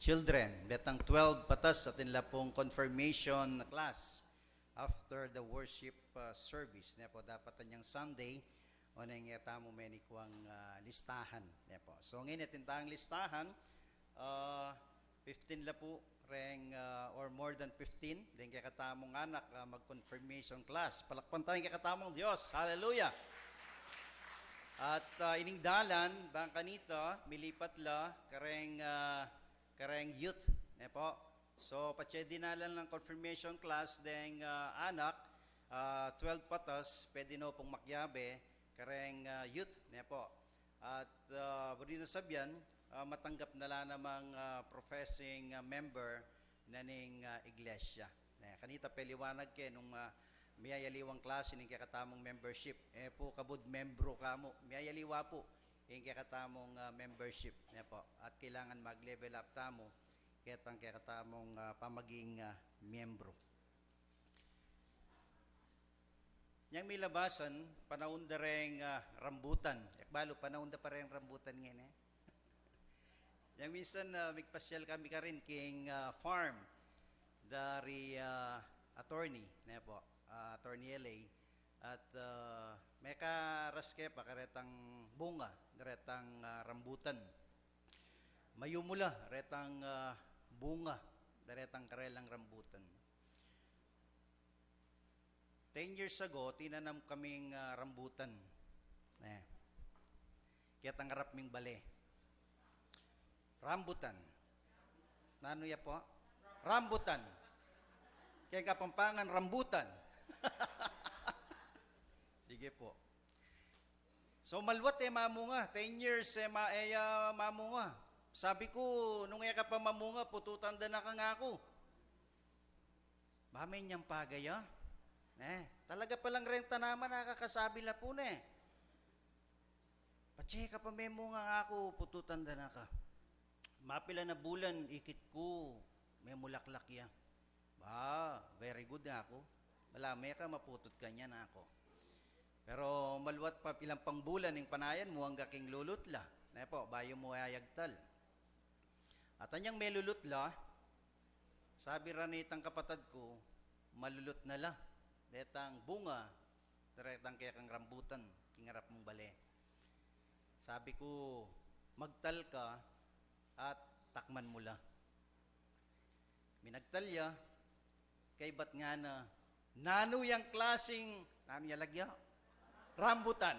children, betang 12 patas at nila pong confirmation class after the worship service. Ne po, dapat niyang Sunday, o nang mo meni ko ang listahan. Ne po. So ngayon tintang listahan, 15 la po, reng, or more than 15, then kaya katamong anak mag-confirmation class. Palakpan tayo kaya katamong Diyos. Hallelujah! At ining dalan, bang kanita, milipat la, kareng youth. Ne po. So, patse dinalan ng confirmation class, deng anak, 12 patas, pwede no pong makyabe, kareng youth. Ne po. At budi na sabyan, matanggap nala namang professing member na ning iglesia. Kanita peliwanag ke nung miyayaliwang klase ng kakatamong membership. Po kabud membro kamo. Miyayaliwa po yung kakatamong membership. Po. At kailangan mag-level up tamo ketang kakatamong pamaging membro. Yang may labasan, panahon da rin rambutan. Yakbalo, panahon da pa rin rambutan ngayon Yang minsan, magpasyal kami ka rin king farm dari attorney, ne po, attorney LA. At may karaske pa karetang bunga, karetang rambutan. Mayumula, retang bunga, karetang karelang rambutan. 10 years ago, tinanam kaming rambutan. Kaya tangarap ming bale. Rambutan. Nano ya po? Rambutan. Kaya kapampangan, rambutan. Sige po. So malwat mamunga. 10 years mamunga. Sabi ko, nung ka pa mamunga, pututan da na ka nga ako. Bamay niyang pagaya. Talaga palang renta naman nakakasabi la po na Patse ka pa memunga nga ako, pututan da na ka. Mapila na bulan, ikit ko, may mulaklak ya. Very good na ako. Malamay ka, maputot ka niya na ako. Pero malwat pa ilang pang bulan ng panayan mo, hanggang king lulutla. Na po, bayo mo ayagtal. At anyang may lulutla, sabi ranitang kapatid ko, malulot na la. Detang bunga, direktang kaya kang rambutan, kingarap mong bale. Sabi ko, magtal ka, at takman mula. Minagtalya, kay ba't nga na, nano yung klaseng, nano yung lagya? Rambutan.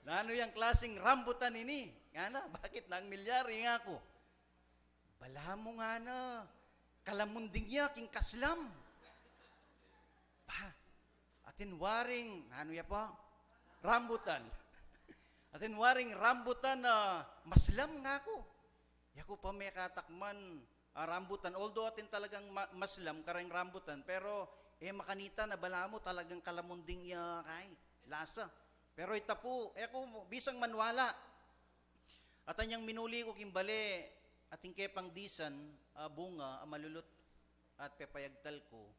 Nano yung klaseng rambutan ini? Nga na, bakit nang milyari nga ako? Bala mo nga na, kalamunding ya, king kaslam. Atin waring, nano ya pa? Rambutan. Atin waring rambutan na maslam nga ako. Yako pa may katakman rambutan. Although atin talagang maslam karang rambutan, pero makanita na bala mo talagang kalamunding kay lasa. Pero ita po, ako bisang manwala. At anyang minuli ko kimbali, ating kepang disan, bunga, malulot at pepayagtal ko.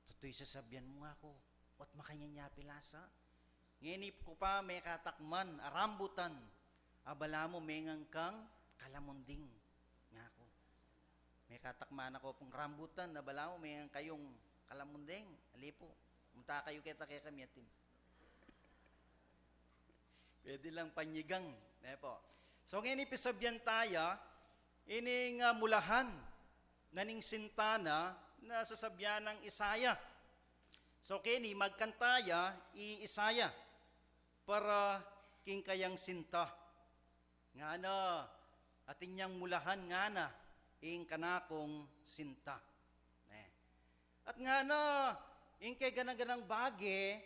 Tutoy sasabyan mo nga ako, at makanyanyapi lasa. Nginip ko pa may katakman, rambutan. Abala mo mengang kang kalamunding. Nga ako. May katakman ako pong rambutan, abala mo mengang kayong kalamunding. Alipo, munta kayo kita kaya kami atin. Pwede lang panyigang. Po. So ngayon ipisabyan tayo, ining mulahan, naning sintana, na sasabyan ng Isaya. So kini magkantaya, i-Isaya, para king kayang sinta. Nga na, atin niyang mulahan nga na, ing kanakong sinta. At nga na, ing kay ganang-ganang bagi,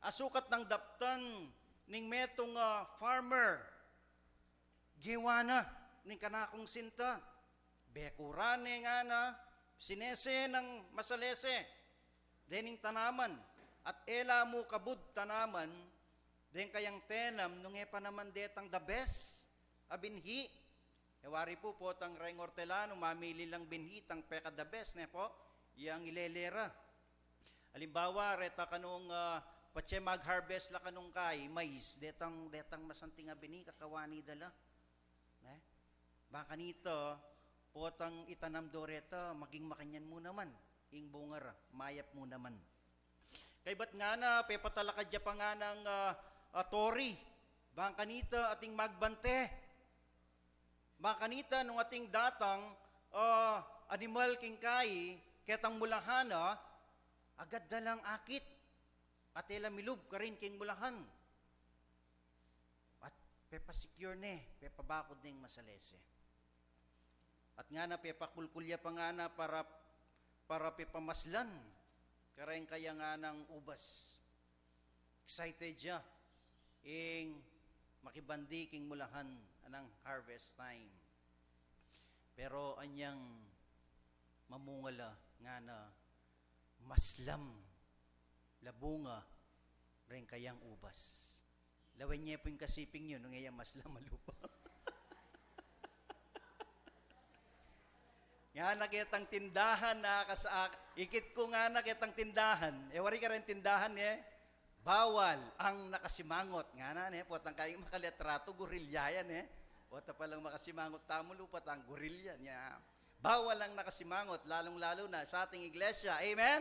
asukat ng daptan, ning metong farmer, giwana, ning kanakong sinta. Bekurane nga na, sinese ng masalese, dening tanaman, at ela mo kabud tanaman, den kayang tenam, nung pa naman detang the best, binhi. Ewari po tang reng hortelano, mamili lang binhi, tang peka the best, ne po, yang ilelera. Halimbawa, reta kanong patse mag-harvest la kanong kay mais detang masanting abini kakawani dala. Baka nito potang itanam doreta maging makanyan mo naman ing bungar mayap mo naman. Kay bat nga na pepatalakad ya pa nga ng tori baka nito ating magbante. Baka nito nung ating datang animal king kay ketang mulahana agad dalang akit at ela milub karin king mulahan. At pepasecure ne, pepabakod ning masalese. At nga na pepakulkulya pa nga na para pepamaslan kareng kaya nga ng ubas. Excited siya ing makibandi king mulahan anang harvest time. Pero anyang mamungala nga na maslam labunga rin kayang ubas. Lawan niya po yung kasiping yun nung iya maslam malupa. Nga nakitang tindahan na ikit ko nga nakitang tindahan. Wari ka rin tindahan bawal ang nakasimangot. Nga na potang kayong makaletrato, gorilya yan Pota palang makasimangot tamo lupa ang gorilya niya. Bawal ang nakasimangot, lalong-lalo na sa ating iglesia. Amen?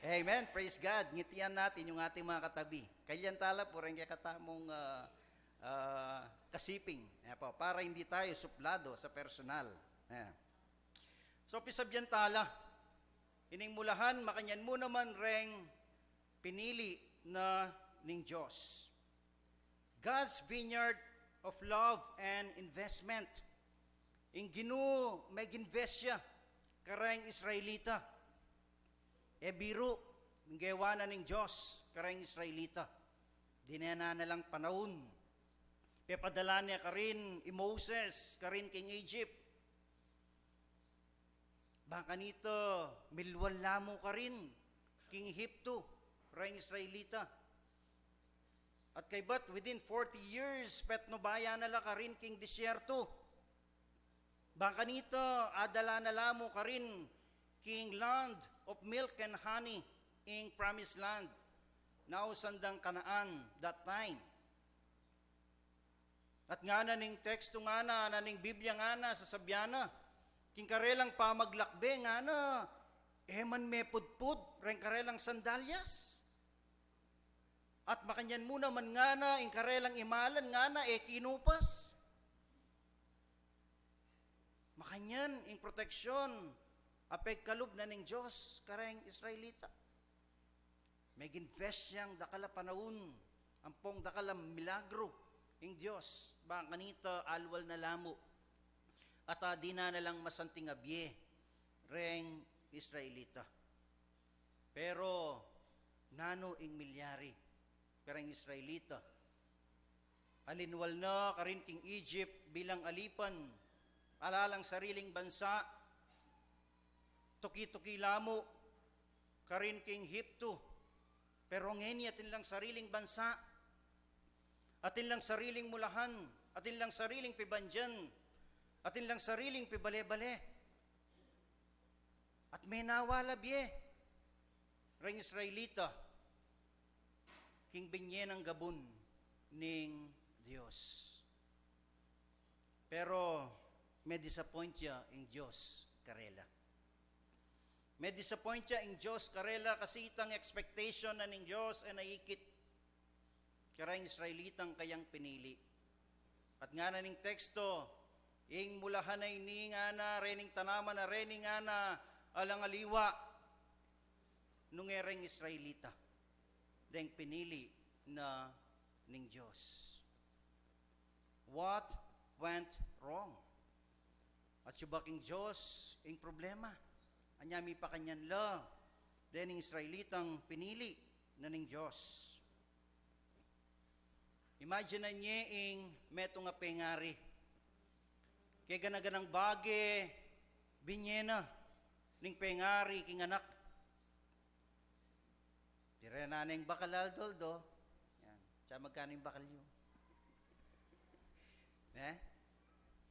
Amen. Praise God. Ngitian natin yung ating mga katabi. Kailan tala po rin kaya katamong kasiping. Para hindi tayo suplado sa personal. So, pisabyan tala. Ining mulahan, makanyan mo naman reng pinili na ning Diyos. God's vineyard of love and investment. Ing Ginoo mag-invest siya kareng Israelita. Biro, minggewa na ning Diyos kareng Israelita. Dinena na lang panahon. Pepadala niya karin Moses, karin king Egypt. Baka nito, milwal lamo karin king Egypto, kareng Israelita. At kay bat, within 40 years, petnobaya na la karin king disyerto. Baka nito, adala na lamo karin king land of milk and honey in promised land. Nausandang Kanaan that time. At nga na ning teksto nga na ning Biblia nga na sa sabyana, king karelang pamaglakbe nga na, eman me pudpud, ren karelang sandalyas. At makanyan mo naman nga na, ing karelang imalan nga na, kinupas. Makanyan, ing proteksyon, apegkalub na ning Diyos, kareng Israelita. May ginvest siyang dakala panahon, ampong dakala milagro, ing Diyos, baka kanita alwal na lamo. At di na lang masanting abye, reng Israelita. Pero, nano ing milyari, kareng Israelita. Alinwal na karin king Egypt bilang alipan, alalang sariling bansa, tuki-tuki lamo, karin king Egypto, pero ngayon atin lang sariling bansa, atin lang sariling mulahan, atin lang sariling pibandyan, atin lang sariling pibale-bale. At may nawala biye, reng Israelita, king binye ng gabon ning Diyos. Pero may disappoint siya ing Diyos karela. May disappoint siya ing Diyos karela kasi itang expectation na ning Diyos ay naikit karang Israelitang kayang pinili. At nga na ning teksto, ing mulahan ay ni nga na, rening tanaman na rening nga na alang aliwa nung ereng Israelita. Deng pinili na ning Diyos. What went wrong? At subaking Diyos, ing problema. Anyami pa kanyan la. Dening Israelitang pinili na ning Diyos. Imagine na niya ing meto nga pengari. Kaya ganaganang bage, binyena, ning pengari, king anak. Tira na ning bakalal doldo. Yan. Siya magkano yung bakal yun?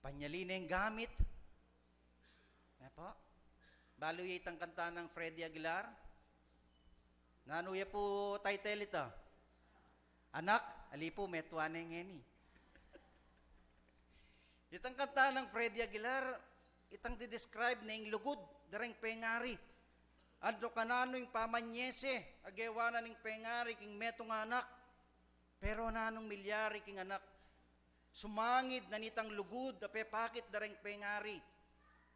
Panyalin yung gamit. Po? Balo itang kanta ng Freddy Aguilar. Nanuya po title ito. Anak, ali po metuanay ngeni. Itang kanta ng Freddy Aguilar, itang di-describe na yung lugod, darang pengari. Ando kanano yung pamanyese, agewana ng pengari, king metong anak. Pero nanong milyari king anak. Sumangid na nitang lugod, da pepakit darang pengari.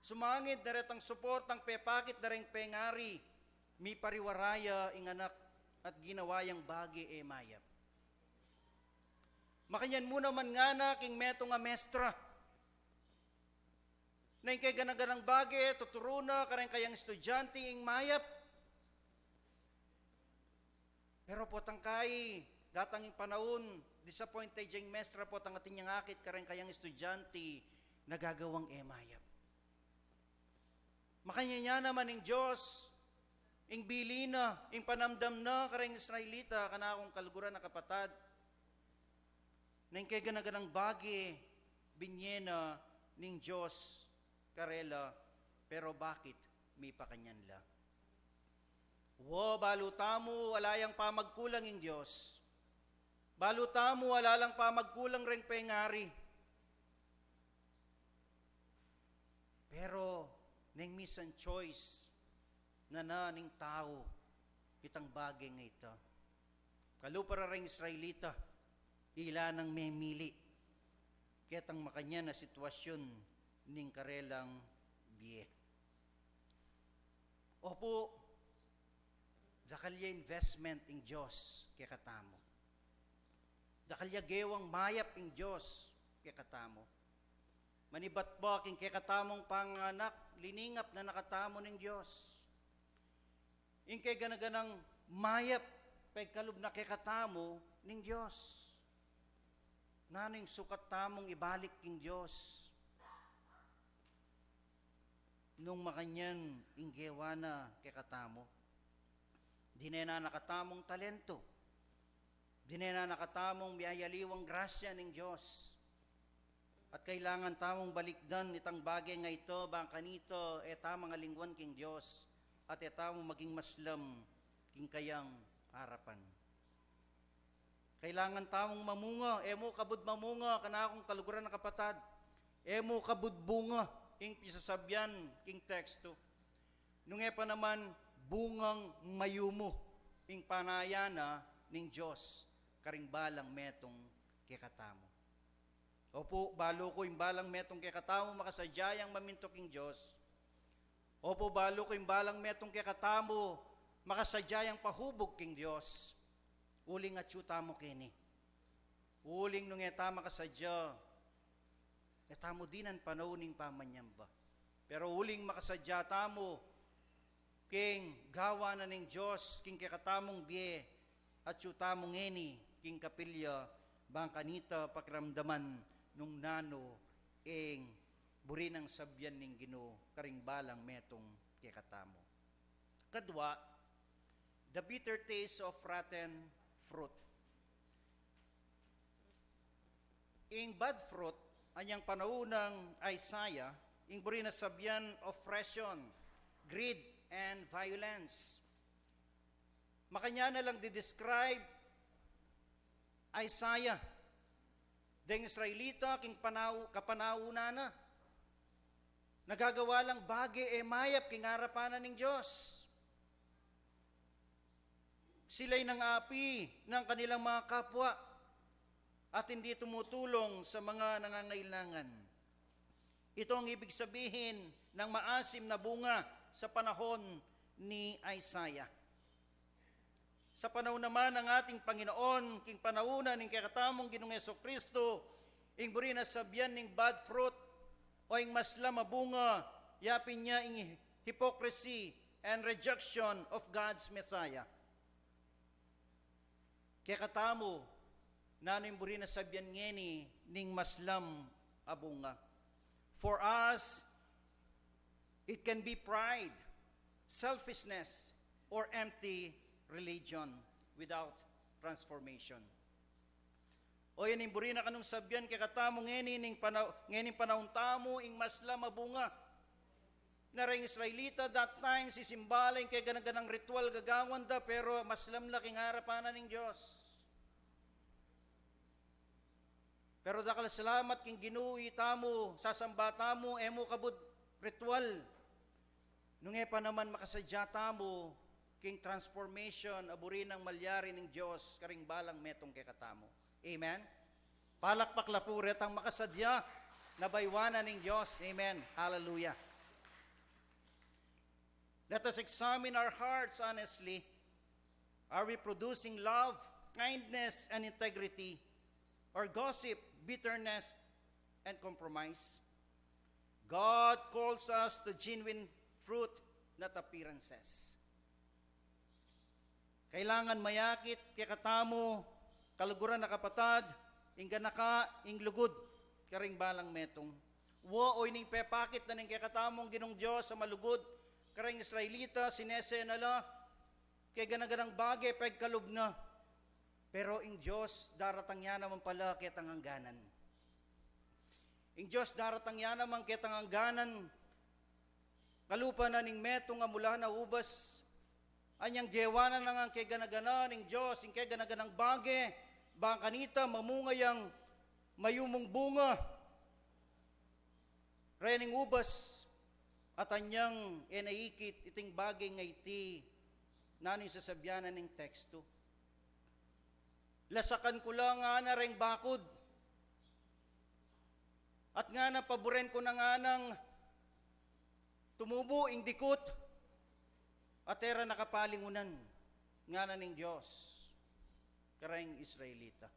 Sumangid na retang support ang pepakit darang pengari. Mi pariwaraya ing anak at ginawayang bagi e mayap. Makanyan mo naman nga na king meto nga mestra. Na kay ganaganang bagi, tuturuna, karang kayang estudyante ing mayap. Pero po tangkay, datang ing panahon, disappointed yung mestra po tang atin niyang akit, karang kayang estudyante, nagagawang e mayap. Makanya niya naman ing Diyos, ing bilina, ing panamdam na, karang Israelita, kana akong kalguran na kapatad, na kay ganaganang bagi, binyena, ning Diyos, karela, pero bakit may pakanyan la? Balutamo, walayang pamagkulang ing Diyos. Balutamo, wala lang pamagkulang ring pengari. Pero, ning misan choice, na ning tao, itang bagay nga ito. Kalupara ring Israelita, ila nang memili. Ketang makanya na sitwasyon, ning karelang biye. Opo, dakalya investment ing Diyos kaya katamo. Dakalya gewang mayap ing Diyos kaya katamo. Manibat ba king kaya katamong panganak, liningap na nakatamo ning Diyos. Ing kay ganaganang mayap, pagkalub na kaya katamo ning Diyos. Naning sukat tamong ibalik king Diyos. Nung makanyan inggewa na kay katamo. Di na nakatamong talento. Di na nakatamong biyayaliwang grasya ng Diyos. At kailangan tamong balikdan itang bagay nga ito, bang kanito, tamang alingwan king Diyos, at tamong maging maslam king kayang harapan. Kailangan tamong mamunga, mo kabud mamunga, kana akong kaluguran na kapatad, mo kabud bunga, ing pisasabyan king teksto. Nung pa naman bungang mayumo ing panayana ning Diyos karing balang metong kekatamo. Opo, balo ko yung balang metong kekatamo makasadyayang maminto king Diyos. Opo, balo ko yung balang metong kekatamo makasadyayang pahubog king Diyos. Uling at mo kini. Uling nung makasadya tamo dinan panawning pamanyamba. Pero uling makasadya tamo, king gawa na ning Diyos, king kakatamong biye, at tamong ngeni, king kapilya, bang kanita pakiramdaman nung nano, ing buri ng sabyan ning Ginoo karing balang metong kikatamo. Kadwa, the bitter taste of rotten fruit. Ing bad fruit, anyang panahunang Isaiah, ing buri na sabyan oppression, greed, and violence. Makanya na lang di-describe Isaiah, deng Israelita, king kapanahuna na. Nagagawa lang bagay mayap, king harapanan ng Diyos. Sila'y nangapi ng kanilang mga kapwa, at hindi tumutulong sa mga nangangailangan. Ito ang ibig sabihin ng maasim na bunga sa panahon ni Isaiah. Sa panahon naman ng ating Panginoon, king panahuna ng kakatamong Ginoong Jesucristo, ing buri na sabyan ng bad fruit, o ing masla mabunga, yapin niya ing hypocrisy and rejection of God's Messiah. Kekatamo, nanin buri na sabyan ngeni ning maslam abunga. For us, it can be pride, selfishness, or empty religion without transformation. O yan yung buri na kanong sabyan kay katamo ngeni ning panahon tamo ing maslam abunga. na ring Israelita that time sisimbalin kay ganaganang ritual gagawan da pero mas lamlaking harapanan ng Diyos. Pero dakal salamat king ginuwi tamo, sasamba tamo, emo kabud ritual. Nung pa naman makasadya tamo, king transformation, aburi ng malyari ng Diyos, karing balang metong kay katamo. Amen? Palakpak lapuret ang makasadya na baywanan ng Diyos. Amen? Hallelujah. Let us examine our hearts honestly. Are we producing love, kindness, and integrity, or gossip, bitterness, and compromise? God calls us to genuine fruit, not appearances. Kailangan mayakit, kay katamo, kaluguran na kapatad, ingga naka, ing lugod, karing balang metong. Wo oy ning pepakit na ning kay katamong ginong Diyos sa malugod, karing Israelita, sinese nala, kay ganaganang bagay, pagkalub na. Pero ing Diyos, daratang yan naman pala kay tangangganan. Ing Diyos, daratang yan naman kay tangangganan, kalupa na ning metong nga mula na ubas, anyang jewanan na nga kay ganaganan ning Diyos, ing kay ganaganang bagay, baka kanita mamungayang mayumong bunga, rening ubas, at anyang enaikit iting bagay nga iti nanin sasabyanan ng teksto. Lasakan ko lang nga na ring bakod. At nga na paboren ko na nga ng tumubo ing dikot. At era nakapalingunan nga na ning Diyos. Karayng Israelita.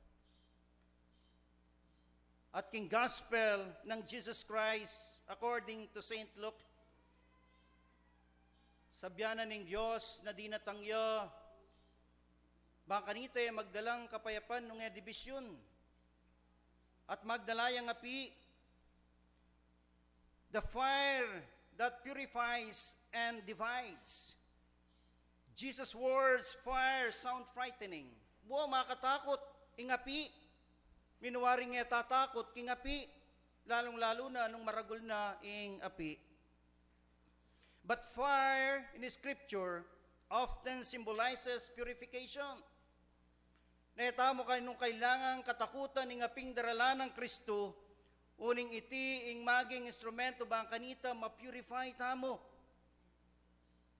At king gospel ng Jesus Christ according to St. Luke, sabyanan ng Diyos na di natangya, baka nita magdalang kapayapan nung edibisyon at magdalayang api, the fire that purifies and divides. Jesus' words, fire, sound frightening. Buwa makatakot, ingapi, minuwaring nga tatakot, kingapi, lalong-lalo na nung maragol na ing api. But fire in the scripture often symbolizes purification. Naita mo kayo nung kailangan katakutan ng aping daralan ng Kristo, uning iti ing maging instrumento bang kanita ma-purify tamo.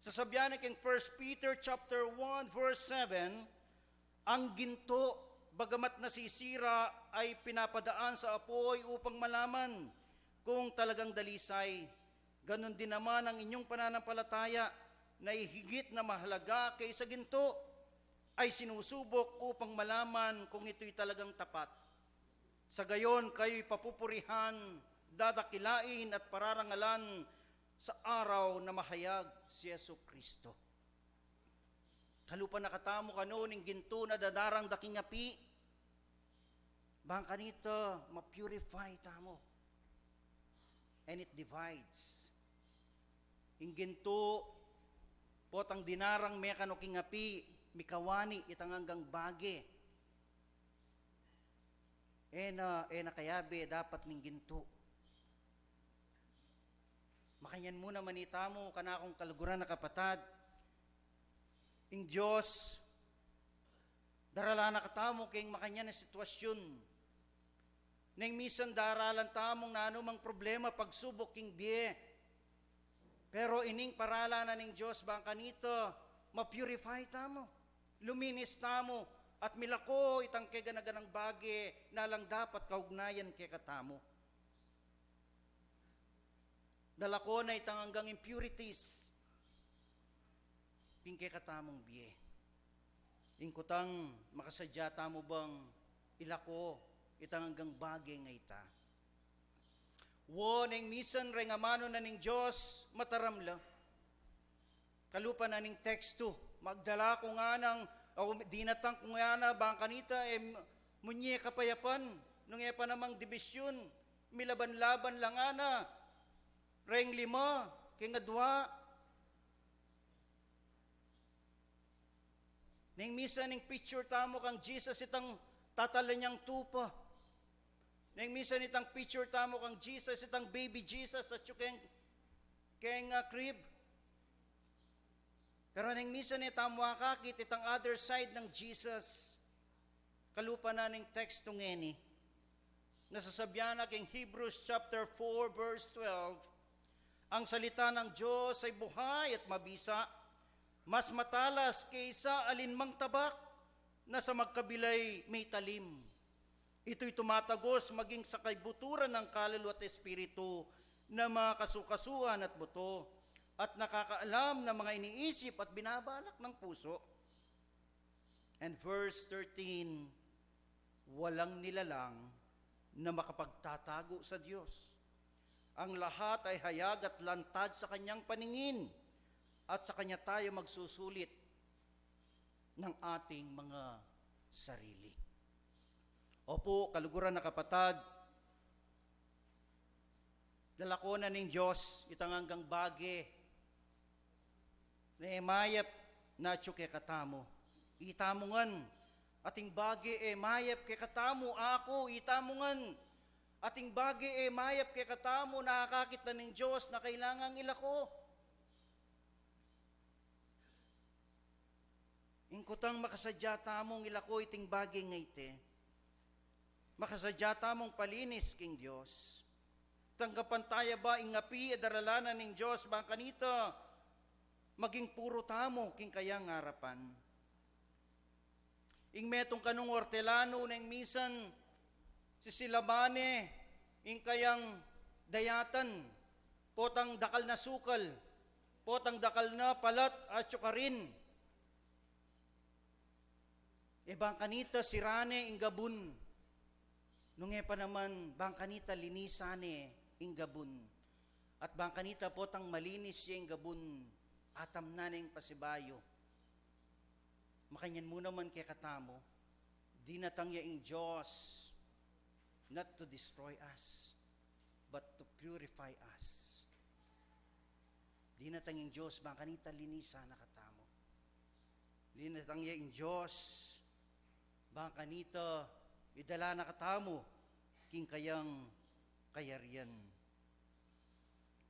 Sasabyan king 1 Peter chapter 1 verse 7, ang ginto bagamat nasisira ay pinapadaan sa apoy upang malaman kung talagang dalisay. Ganon din naman ang inyong pananampalataya na higit na mahalaga kaysa ginto ay sinusubok upang malaman kung ito'y talagang tapat. Sa gayon, kayo'y papupurihan, dadakilain at pararangalan sa araw na mahayag si Yesu Kristo. Kalupa nakatamo ka noon ng ginto na dadarang daking api, bang kanito ma-purify tamo. And it divides. Ing ginto, potang dinarang mekano king api, mikawani itanganggang bage. Nakayabe dapat ning ginto. Makanyan muna manita mo, kanakong kaluguran na kapatad. Ing Diyos, darala na katamo kayong makanyan na sitwasyon. Nang misan daralan tamong na anumang problema, pagsubok king biye. Pero ining parala na ng Diyos, bang kanito, ma-purify tamo, luminis tamo, at milako itang kay ganaganang bagi na lang dapat kaugnayan kay katamo. Dalako na itang hanggang impurities, king kay katamong biye. Ingkutang makasadya tamo bang ilako itang hanggang bagi nga ita. Wo ning misan ring amano na ning Diyos mataramla. Kalupa na ning teksto, magdala ko nga ng dinatang ko nga na bang kanita munye kapayapan nung pa namang dibisyon milaban-laban lang ana ring 5 king 2 ning misa ning picture tamo kang Jesus itang tatalan niyang tupa. Ning misa itang picture tamo kang Jesus itang baby Jesus at yung keng crib. Pero nang minsan tamwa kakit itang other side ng Jesus, kalupa na ning teksto ngeni, nasasabyan na king Hebrews chapter 4 verse 12, ang salita ng Diyos ay buhay at mabisa, mas matalas kaysa alinmang tabak na sa magkabilay may talim. Ito'y tumatagos maging sa kaibuturan ng kaluluwa at espiritu na mga kasukasuhan at buto, at nakakaalam ng mga iniisip at binabalak ng puso. And verse 13, walang nilalang na makapagtatago sa Diyos. Ang lahat ay hayag at lantad sa kanyang paningin, at sa kanya tayo magsusulit ng ating mga sarili. Opo, kaluguran na kapatad, dalakonan ng Diyos itang hanggang bage, na emayap na tsuke katamo. Itamungan, ating bage emayap ke katamo ako, itamungan, ating bage emayap ke katamo, nakakakit na ng Diyos na kailangang ilako. Ingkutang makasadya tamong ilako iting bage ngayte, makasadya tamong palinis king Diyos. Tanggapan tayo ba ingapi daralanan ng Diyos ba kanita, maging puro tamo king kayang harapan. Ing metong kanong hortelano nang minsan sisilabane ing kayang dayatan, potang dakal na sukal, potang dakal na palat at tsukarin. Bang kanita sirane ing gabun, nung pa naman bang kanita linisane ing gabun, at bang kanita potang malinis siya ing gabun, atam na ning pasibayo. Makanyan mo naman kay katamo, di natangya ing Diyos not to destroy us, but to purify us. Di natangya ing Diyos, bang kanita linisa na katamo. Di natangya ing Diyos, bang kanita idala na katamo, king kayang kayarian.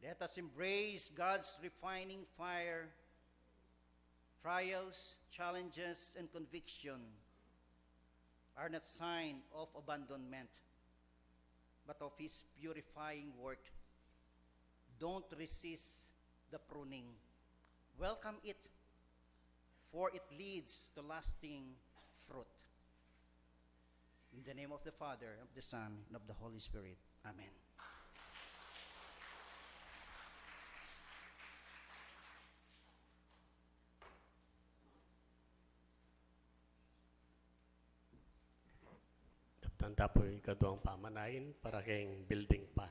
Let us embrace God's refining fire. Trials, challenges, and conviction are not sign of abandonment, but of His purifying work. Don't resist the pruning. Welcome it, for it leads to lasting fruit. In the name of the Father, of the Son, and of the Holy Spirit. Amen. Tanda po ikaduang pamanahin para kayong building pan.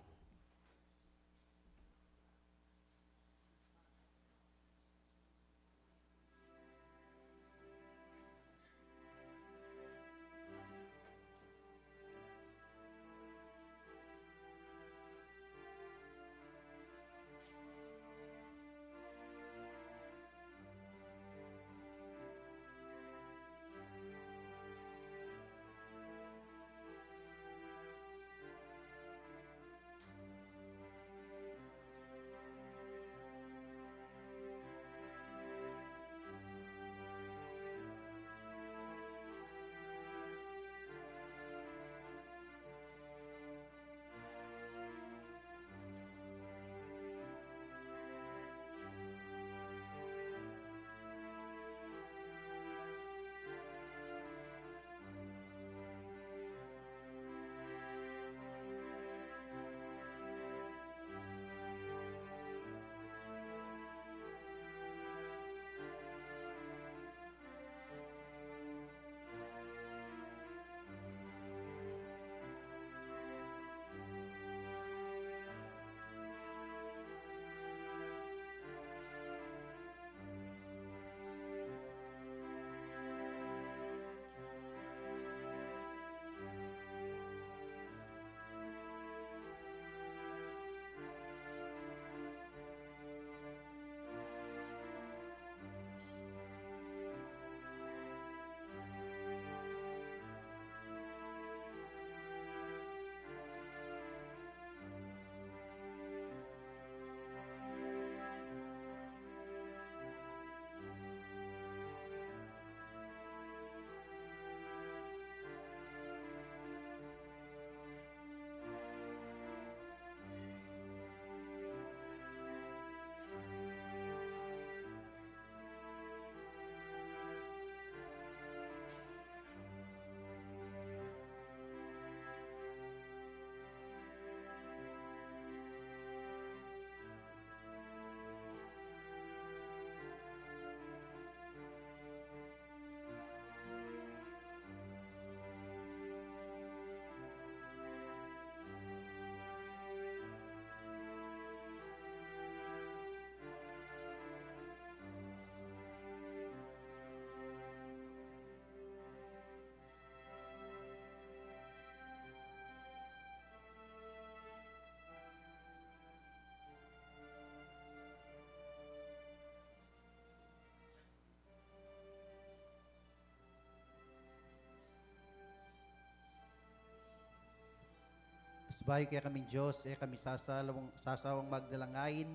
Pasbayo kaya kaming Diyos, kami sasawang magdalangayin,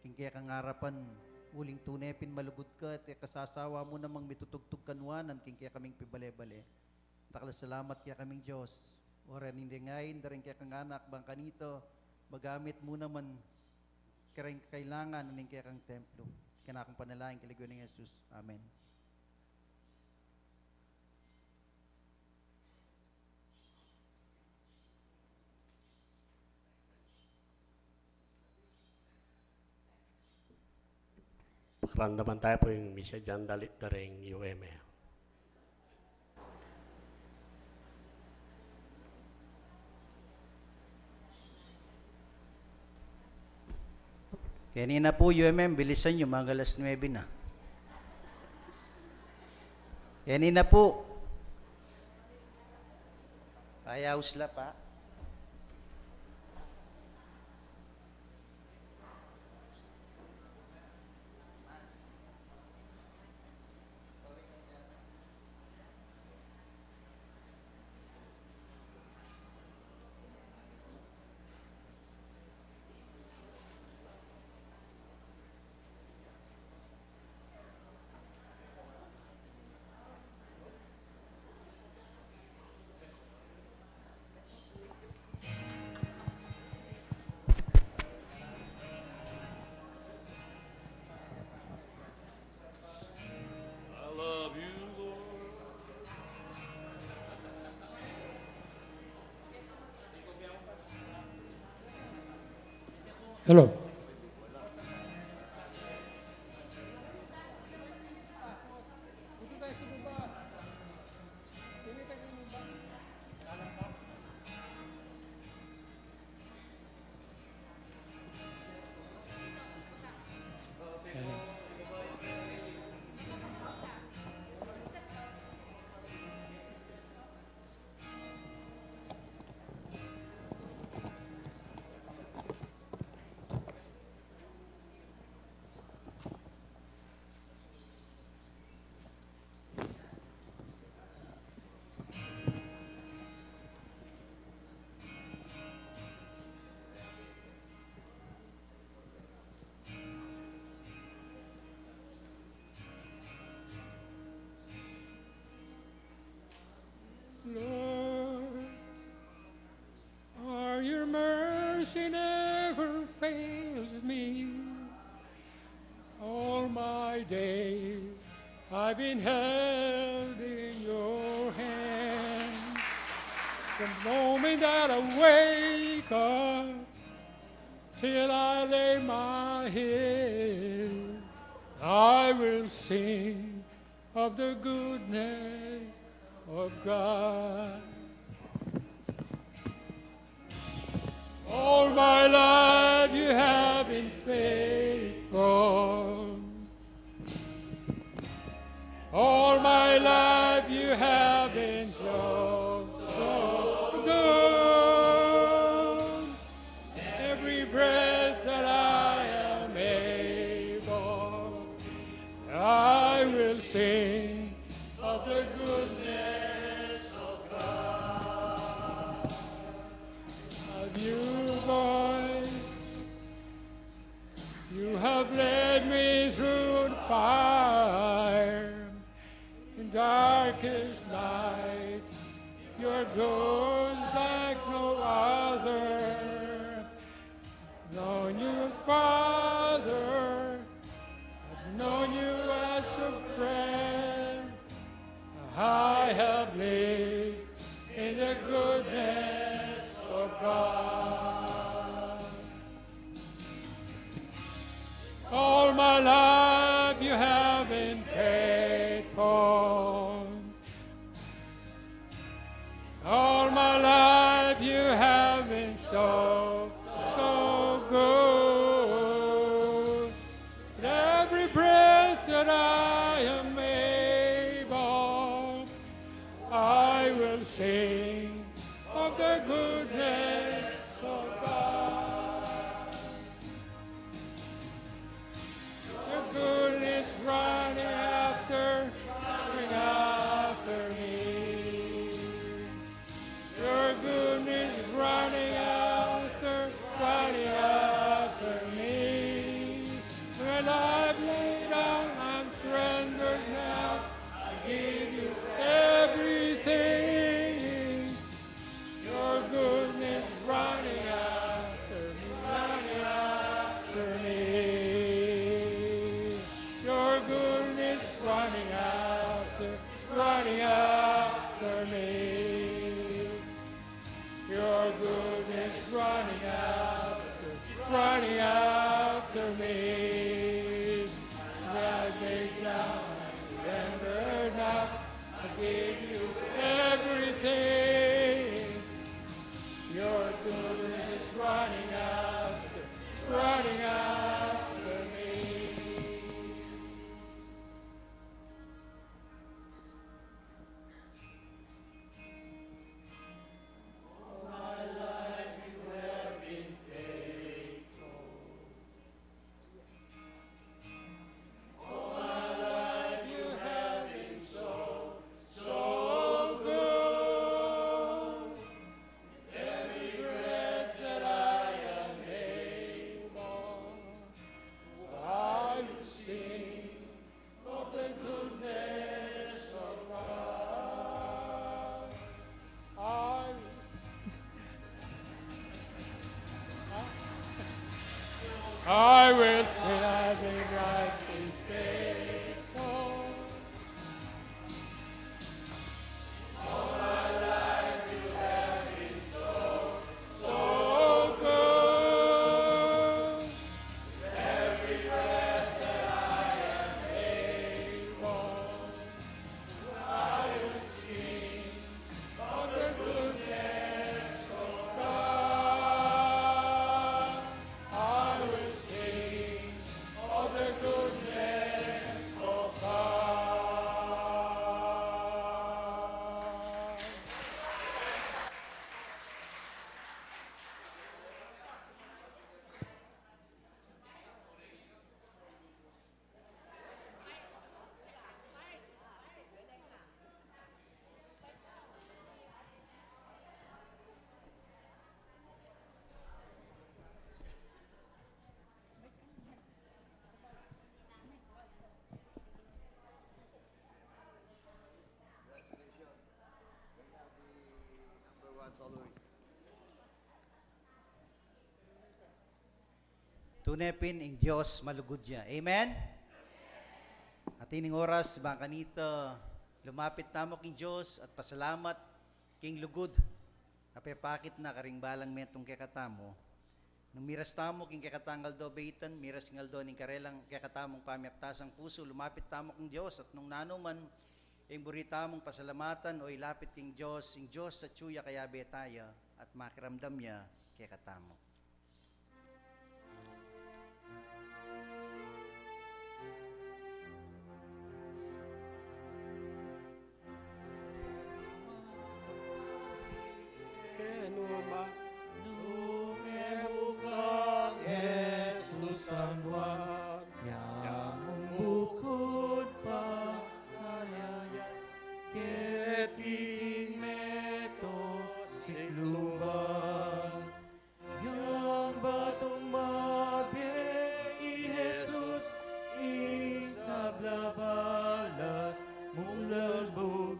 king kaya kang harapan, uling tunepin malugod ka, at kasasawa mo namang mitutugtog kanwanan, king kaya kaming pibale-bale. Takla salamat kaya kaming Diyos, oran hindi ngayon, daring kaya kang anak, bang kanito, magamit mo naman, karang kailangan, naning kaya kang templo. Kanakong panalangin, kaligwan ng Jesus. Amen. Pakiramdaman tayo po yung misa dyan dalit na rin UME. Kanina po, UMM, bilisan nyo, mga alas 9 na. Kanina po. Ayaw sila pa. Hello. Lord, are your mercy never fails me. All my days I've been held in your hand. The moment that I wake up till I lay my head, I will sing of the goodness of God. All my life you have been faithful. All my life you have been so, so good. Every breath that I am able, I will sing of the goodness of God. Of you, boys, you have led me through the fire in darkest night. Your good like no other. Known you as Father, I've known you as a friend. I have lived in the goodness of God. All my life you have been faithful. All my life you have been so, so good. With every breath that I am able, I will sing of the goodness of God. The goodness running after running after me. Your goodness running after me. I lay down and surrender now. I give you everything. Your goodness running after me. I will sing of the goodness of God. I will say I've been right is faithful. So good. Tunepin ing Diyos malugod siya. Amen? At ining oras, baka kanito, lumapit namo king Diyos at pasalamat king lugod. Kapepakit na karing balang metong kekatamo. Nung miras tamo king kekatangal do beitan, miras ngal do ning karelang kekatamong pamiaptasang puso, lumapit tamo king Diyos at nung nanuman, ing buritamong pasalamatan o ilapit king Diyos, ing Diyos sa tsuya kaya betaya at makiramdam niya kekatamo. Kenuma nungehukang Jesus San Juan Yamong bukod pa Nayayat Keting meto Sikluban Yang batong mabye I Jesus Isablabalas Mong lalbog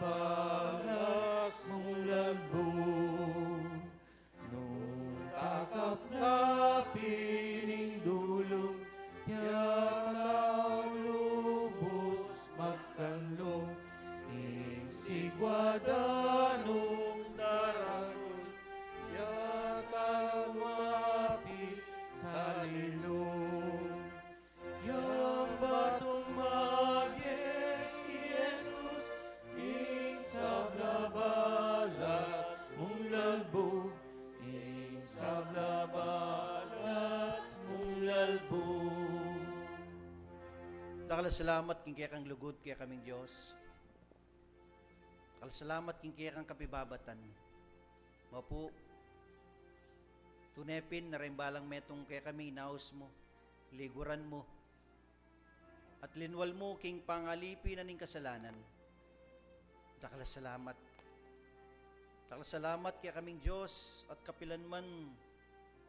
Isablabalas Mong lalbog Nung takap na pining dulong Kaya kaong lubos magkanlong Ing sigwadanong daragon Kaya kaong mapit sa lilong Yang batong magye Jesus ing sablabalas mong lalbog ing sablabalas mong lalbog. Dakala salamat king kaya kang lugod kaya kaming Diyos. Dakala salamat king kaya kang kapibabatan. Mapu, tunepin na rin balang metong kaya kami inaos mo, liguran mo, at linwal mo king pangalipi na ning kasalanan. Dakala salamat. Dakala salamat kaya kaming Diyos at kapilan man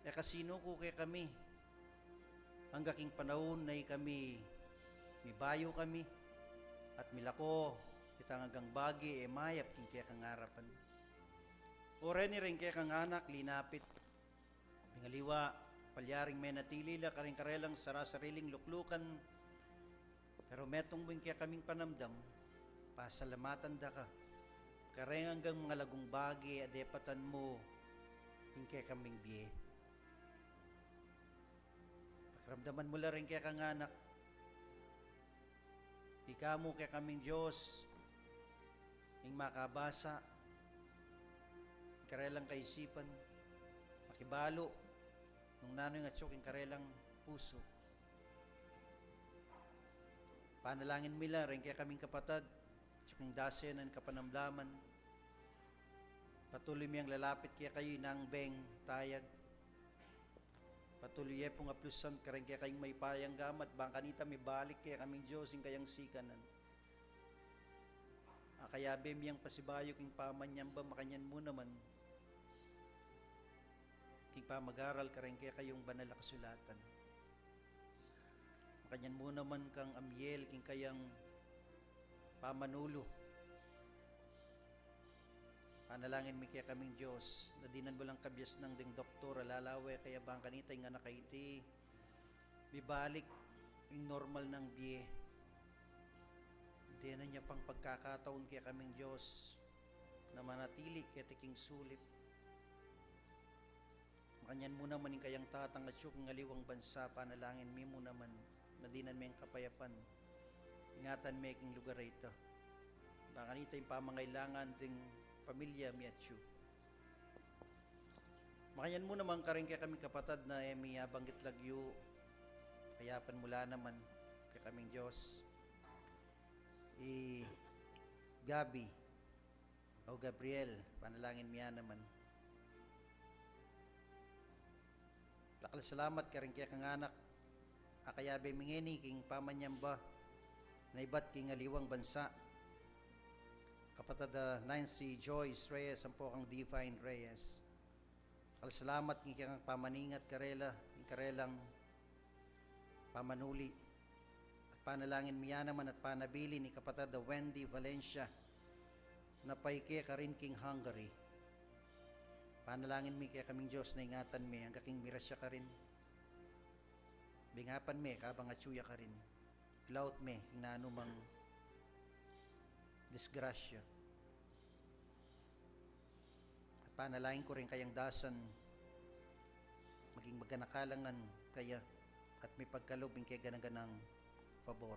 kasino ko kaya kami. Hangga king panahon na kami mibayo kami at milako kitang hanggang bagi mayap king kaya kang harapan. Ore ni rin kaya kang anak linapit pingaliwa palyaring may natilila karing karelang sarasariling luklukan pero Pero metong buwing kaya kaming panamdam, pasalamatan da ka. Kareng hanggang mga lagong bagi, adepatan mo, yung kaya kaming biye. Pakiramdaman mo lang rin kaya kang anak. Ika mo kaya kaming Diyos, yung makabasa, yung karelang kaisipan, makibalo, nung nanoy nga tsok yung karelang puso. Panalangin mila rin kaya kaming kapatad, tsok yung dasen ng kapanamlaman. Patuloy miyang lalapit kaya kayo nang beng tayag. Patuloy pong aplusan ka rin kaya kayong may payang gamat. Bang kanita may balik kaya kaming Diyos yung kayang sikanan. Kaya bemiyang pasibayo king pamanyam ba makanyan mo naman. King pamag-aral ka rin kaya kayong banal na kasulatan. Makanyan mo naman kang amyel king kayang pamanulo. Panalangin mi kaya kaming Diyos, na dinan mo lang kabyas ng ding doktor, alalawe, kaya bang kanita yung anak iti, bibalik yung normal ng biye. Hindi na niya pang pagkakataon kaya kaming Diyos, na manatili kaya tiking sulip. Makanyan mo naman yung kayang tatang at syuk ng aliwang bansa, panalangin mi mo naman, na dinan may kapayapan. Ingatan may king lugar ito. Baka kanita yung pamangailangan ding pamilya miyatsyu. Makayan mo naman ka rin kaya kaming kapatad na may banggit lagyo. Kayapan mula naman kaya kaming Diyos. Gabi o Gabriel, panalangin miya naman. Lakal salamat ka rin kaya kang anak. Akayabe mingeni king pamanyamba na iba't king aliwang bansa. Kapatid Nancy Joyce Reyes, ang po kang Divine Reyes. Salamat ng kang pamaningat karela, ng karelang pamanuli. At panalangin miya naman at panabili ni kapatid Wendy Valencia, na paike ka rin king Hungary. Panalangin mi kaya kaming Diyos na ingatan mi, hanggang king mirasya ka rin. Bingapan mi, kabang atsuya ka rin. Laut mi, king na anumang disgrasya. At panalangin ko rin kayang dasan maging maganakalangan kaya at may pagkalubing kaya ganaganang pabor.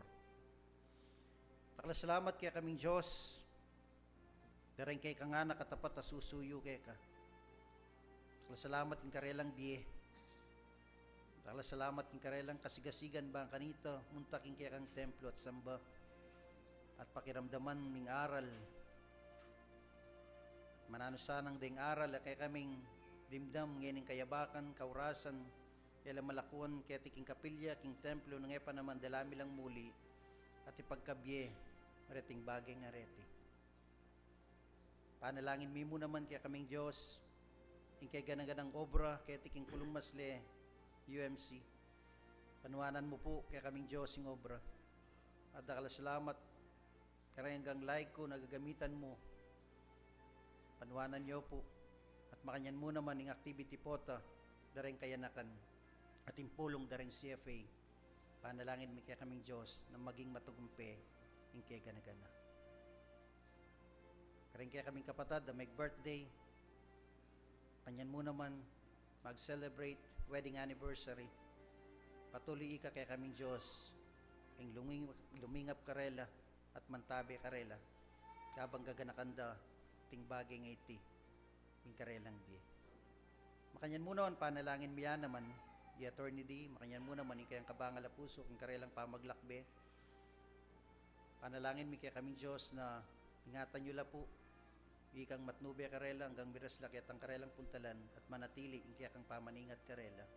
Takla salamat kaya kaming Diyos. Darang kay kang anak katapat at susuyo kaya ka. Takla salamat king karelang biye. Takla salamat king karelang kasigasigan ba ang kanito muntaking kaya kang templo at samba. At pakiramdaman ming aral. Manano sanang ding aral kaya kaming dimdam ngayon kayabakan, kaurasan, kaya malakuan kaya tiking kapilya, king templo, nang epa naman dalami lang muli at ipagkabye, mareting bagay nga reti. Panalangin mi mo naman kaya kaming Diyos, yung kaya ganaganang obra, kaya tiking kulong masle, UMC. Panuwanan mo po kaya kaming Diyos yung obra. At dakala salamat, kaya hanggang like ko, nagagamitan mo. Panuwanan niyo po. At makanyan mo naman yung activity po ta, dareng kayanakan. At impulong dareng CFA. Panalangin mi kaya kaming Diyos na maging matugumpe yung kaya ganagana. Kaya kaya kaming kapatad na may birthday. Kanyan mo naman mag-celebrate wedding anniversary. Patuloy ka kaya kaming Diyos yung lumingap karela at mantabi karela kabang gaganakanda ting bagay nga iti yung karelang di. Makanyan mo naman panalangin miya naman i attorney di, makanyan mo naman yung kayang kabangal na puso yung karelang pamaglakbe. Panalangin mi kaya kaming Diyos na ingatan nyo la po ikang matnube karela hanggang miras lakit ang karelang puntalan at manatili yung kaya kang pamaningat karela.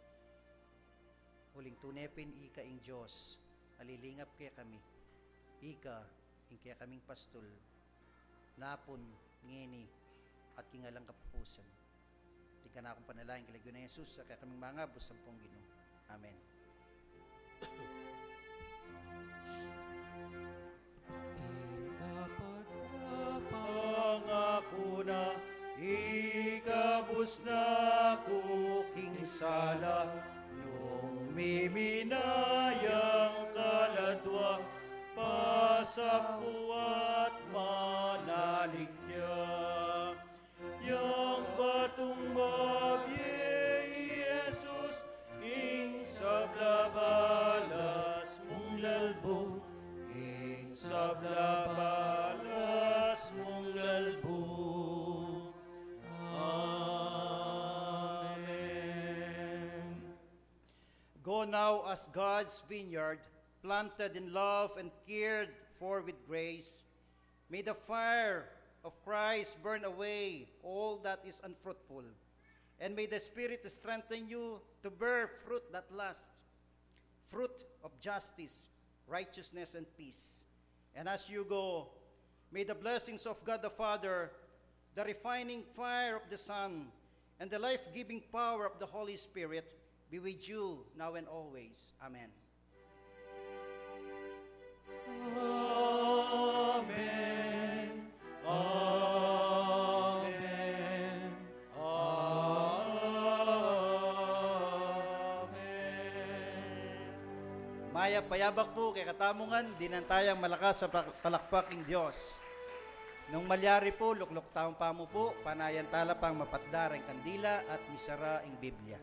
Huling tunepin ika ing Diyos alilingap kaya kami ika ing kaya kaming pastol napon ngeni at kingalang kapupusan. Di ka na akong panalangin kilagyo na Jesus sa kaya kaming mga busampong Ginoo. Amen. Pangako na ikabus na kuking sala nung miminayang kaladwa asap ko at manaligya. Yang batong mabiyay, Jesus, ing sablabalas mong lalbo, ing sablabalas mong lalbo. Amen. Go now as God's vineyard, planted in love and cared for with grace. May the fire of Christ burn away all that is unfruitful, and may the Spirit strengthen you to bear fruit that lasts, fruit of justice, righteousness, and peace. And as you go, may the blessings of God the Father, the refining fire of the Son, and the life-giving power of the Holy Spirit be with you now and always. Amen. Amen. Amen. Amen. Maya payabak po kay katamungan, dinantayang malakas sa palakpaking Diyos. Nung malyari po, luklok taong pamo po, panayan tala pang mapatdarang kandila at misara ang Biblia.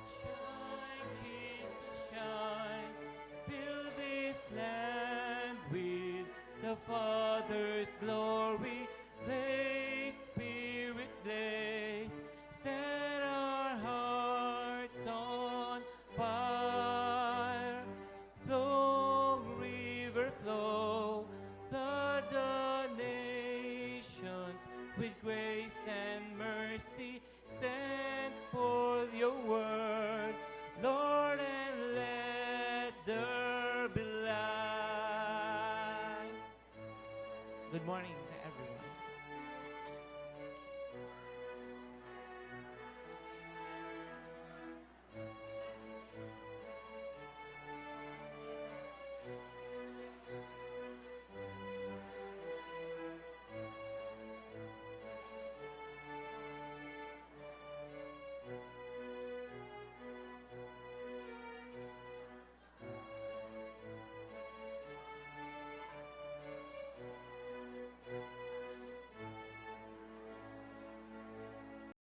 Shine, Jesus, shine. Fill this land with the Father's glory. Blaze, Spirit, blaze. Set our hearts on fire. Flow, river, flow. Flood the nations with grace and mercy. Send forth your word, Lord, and let there be light. Good morning.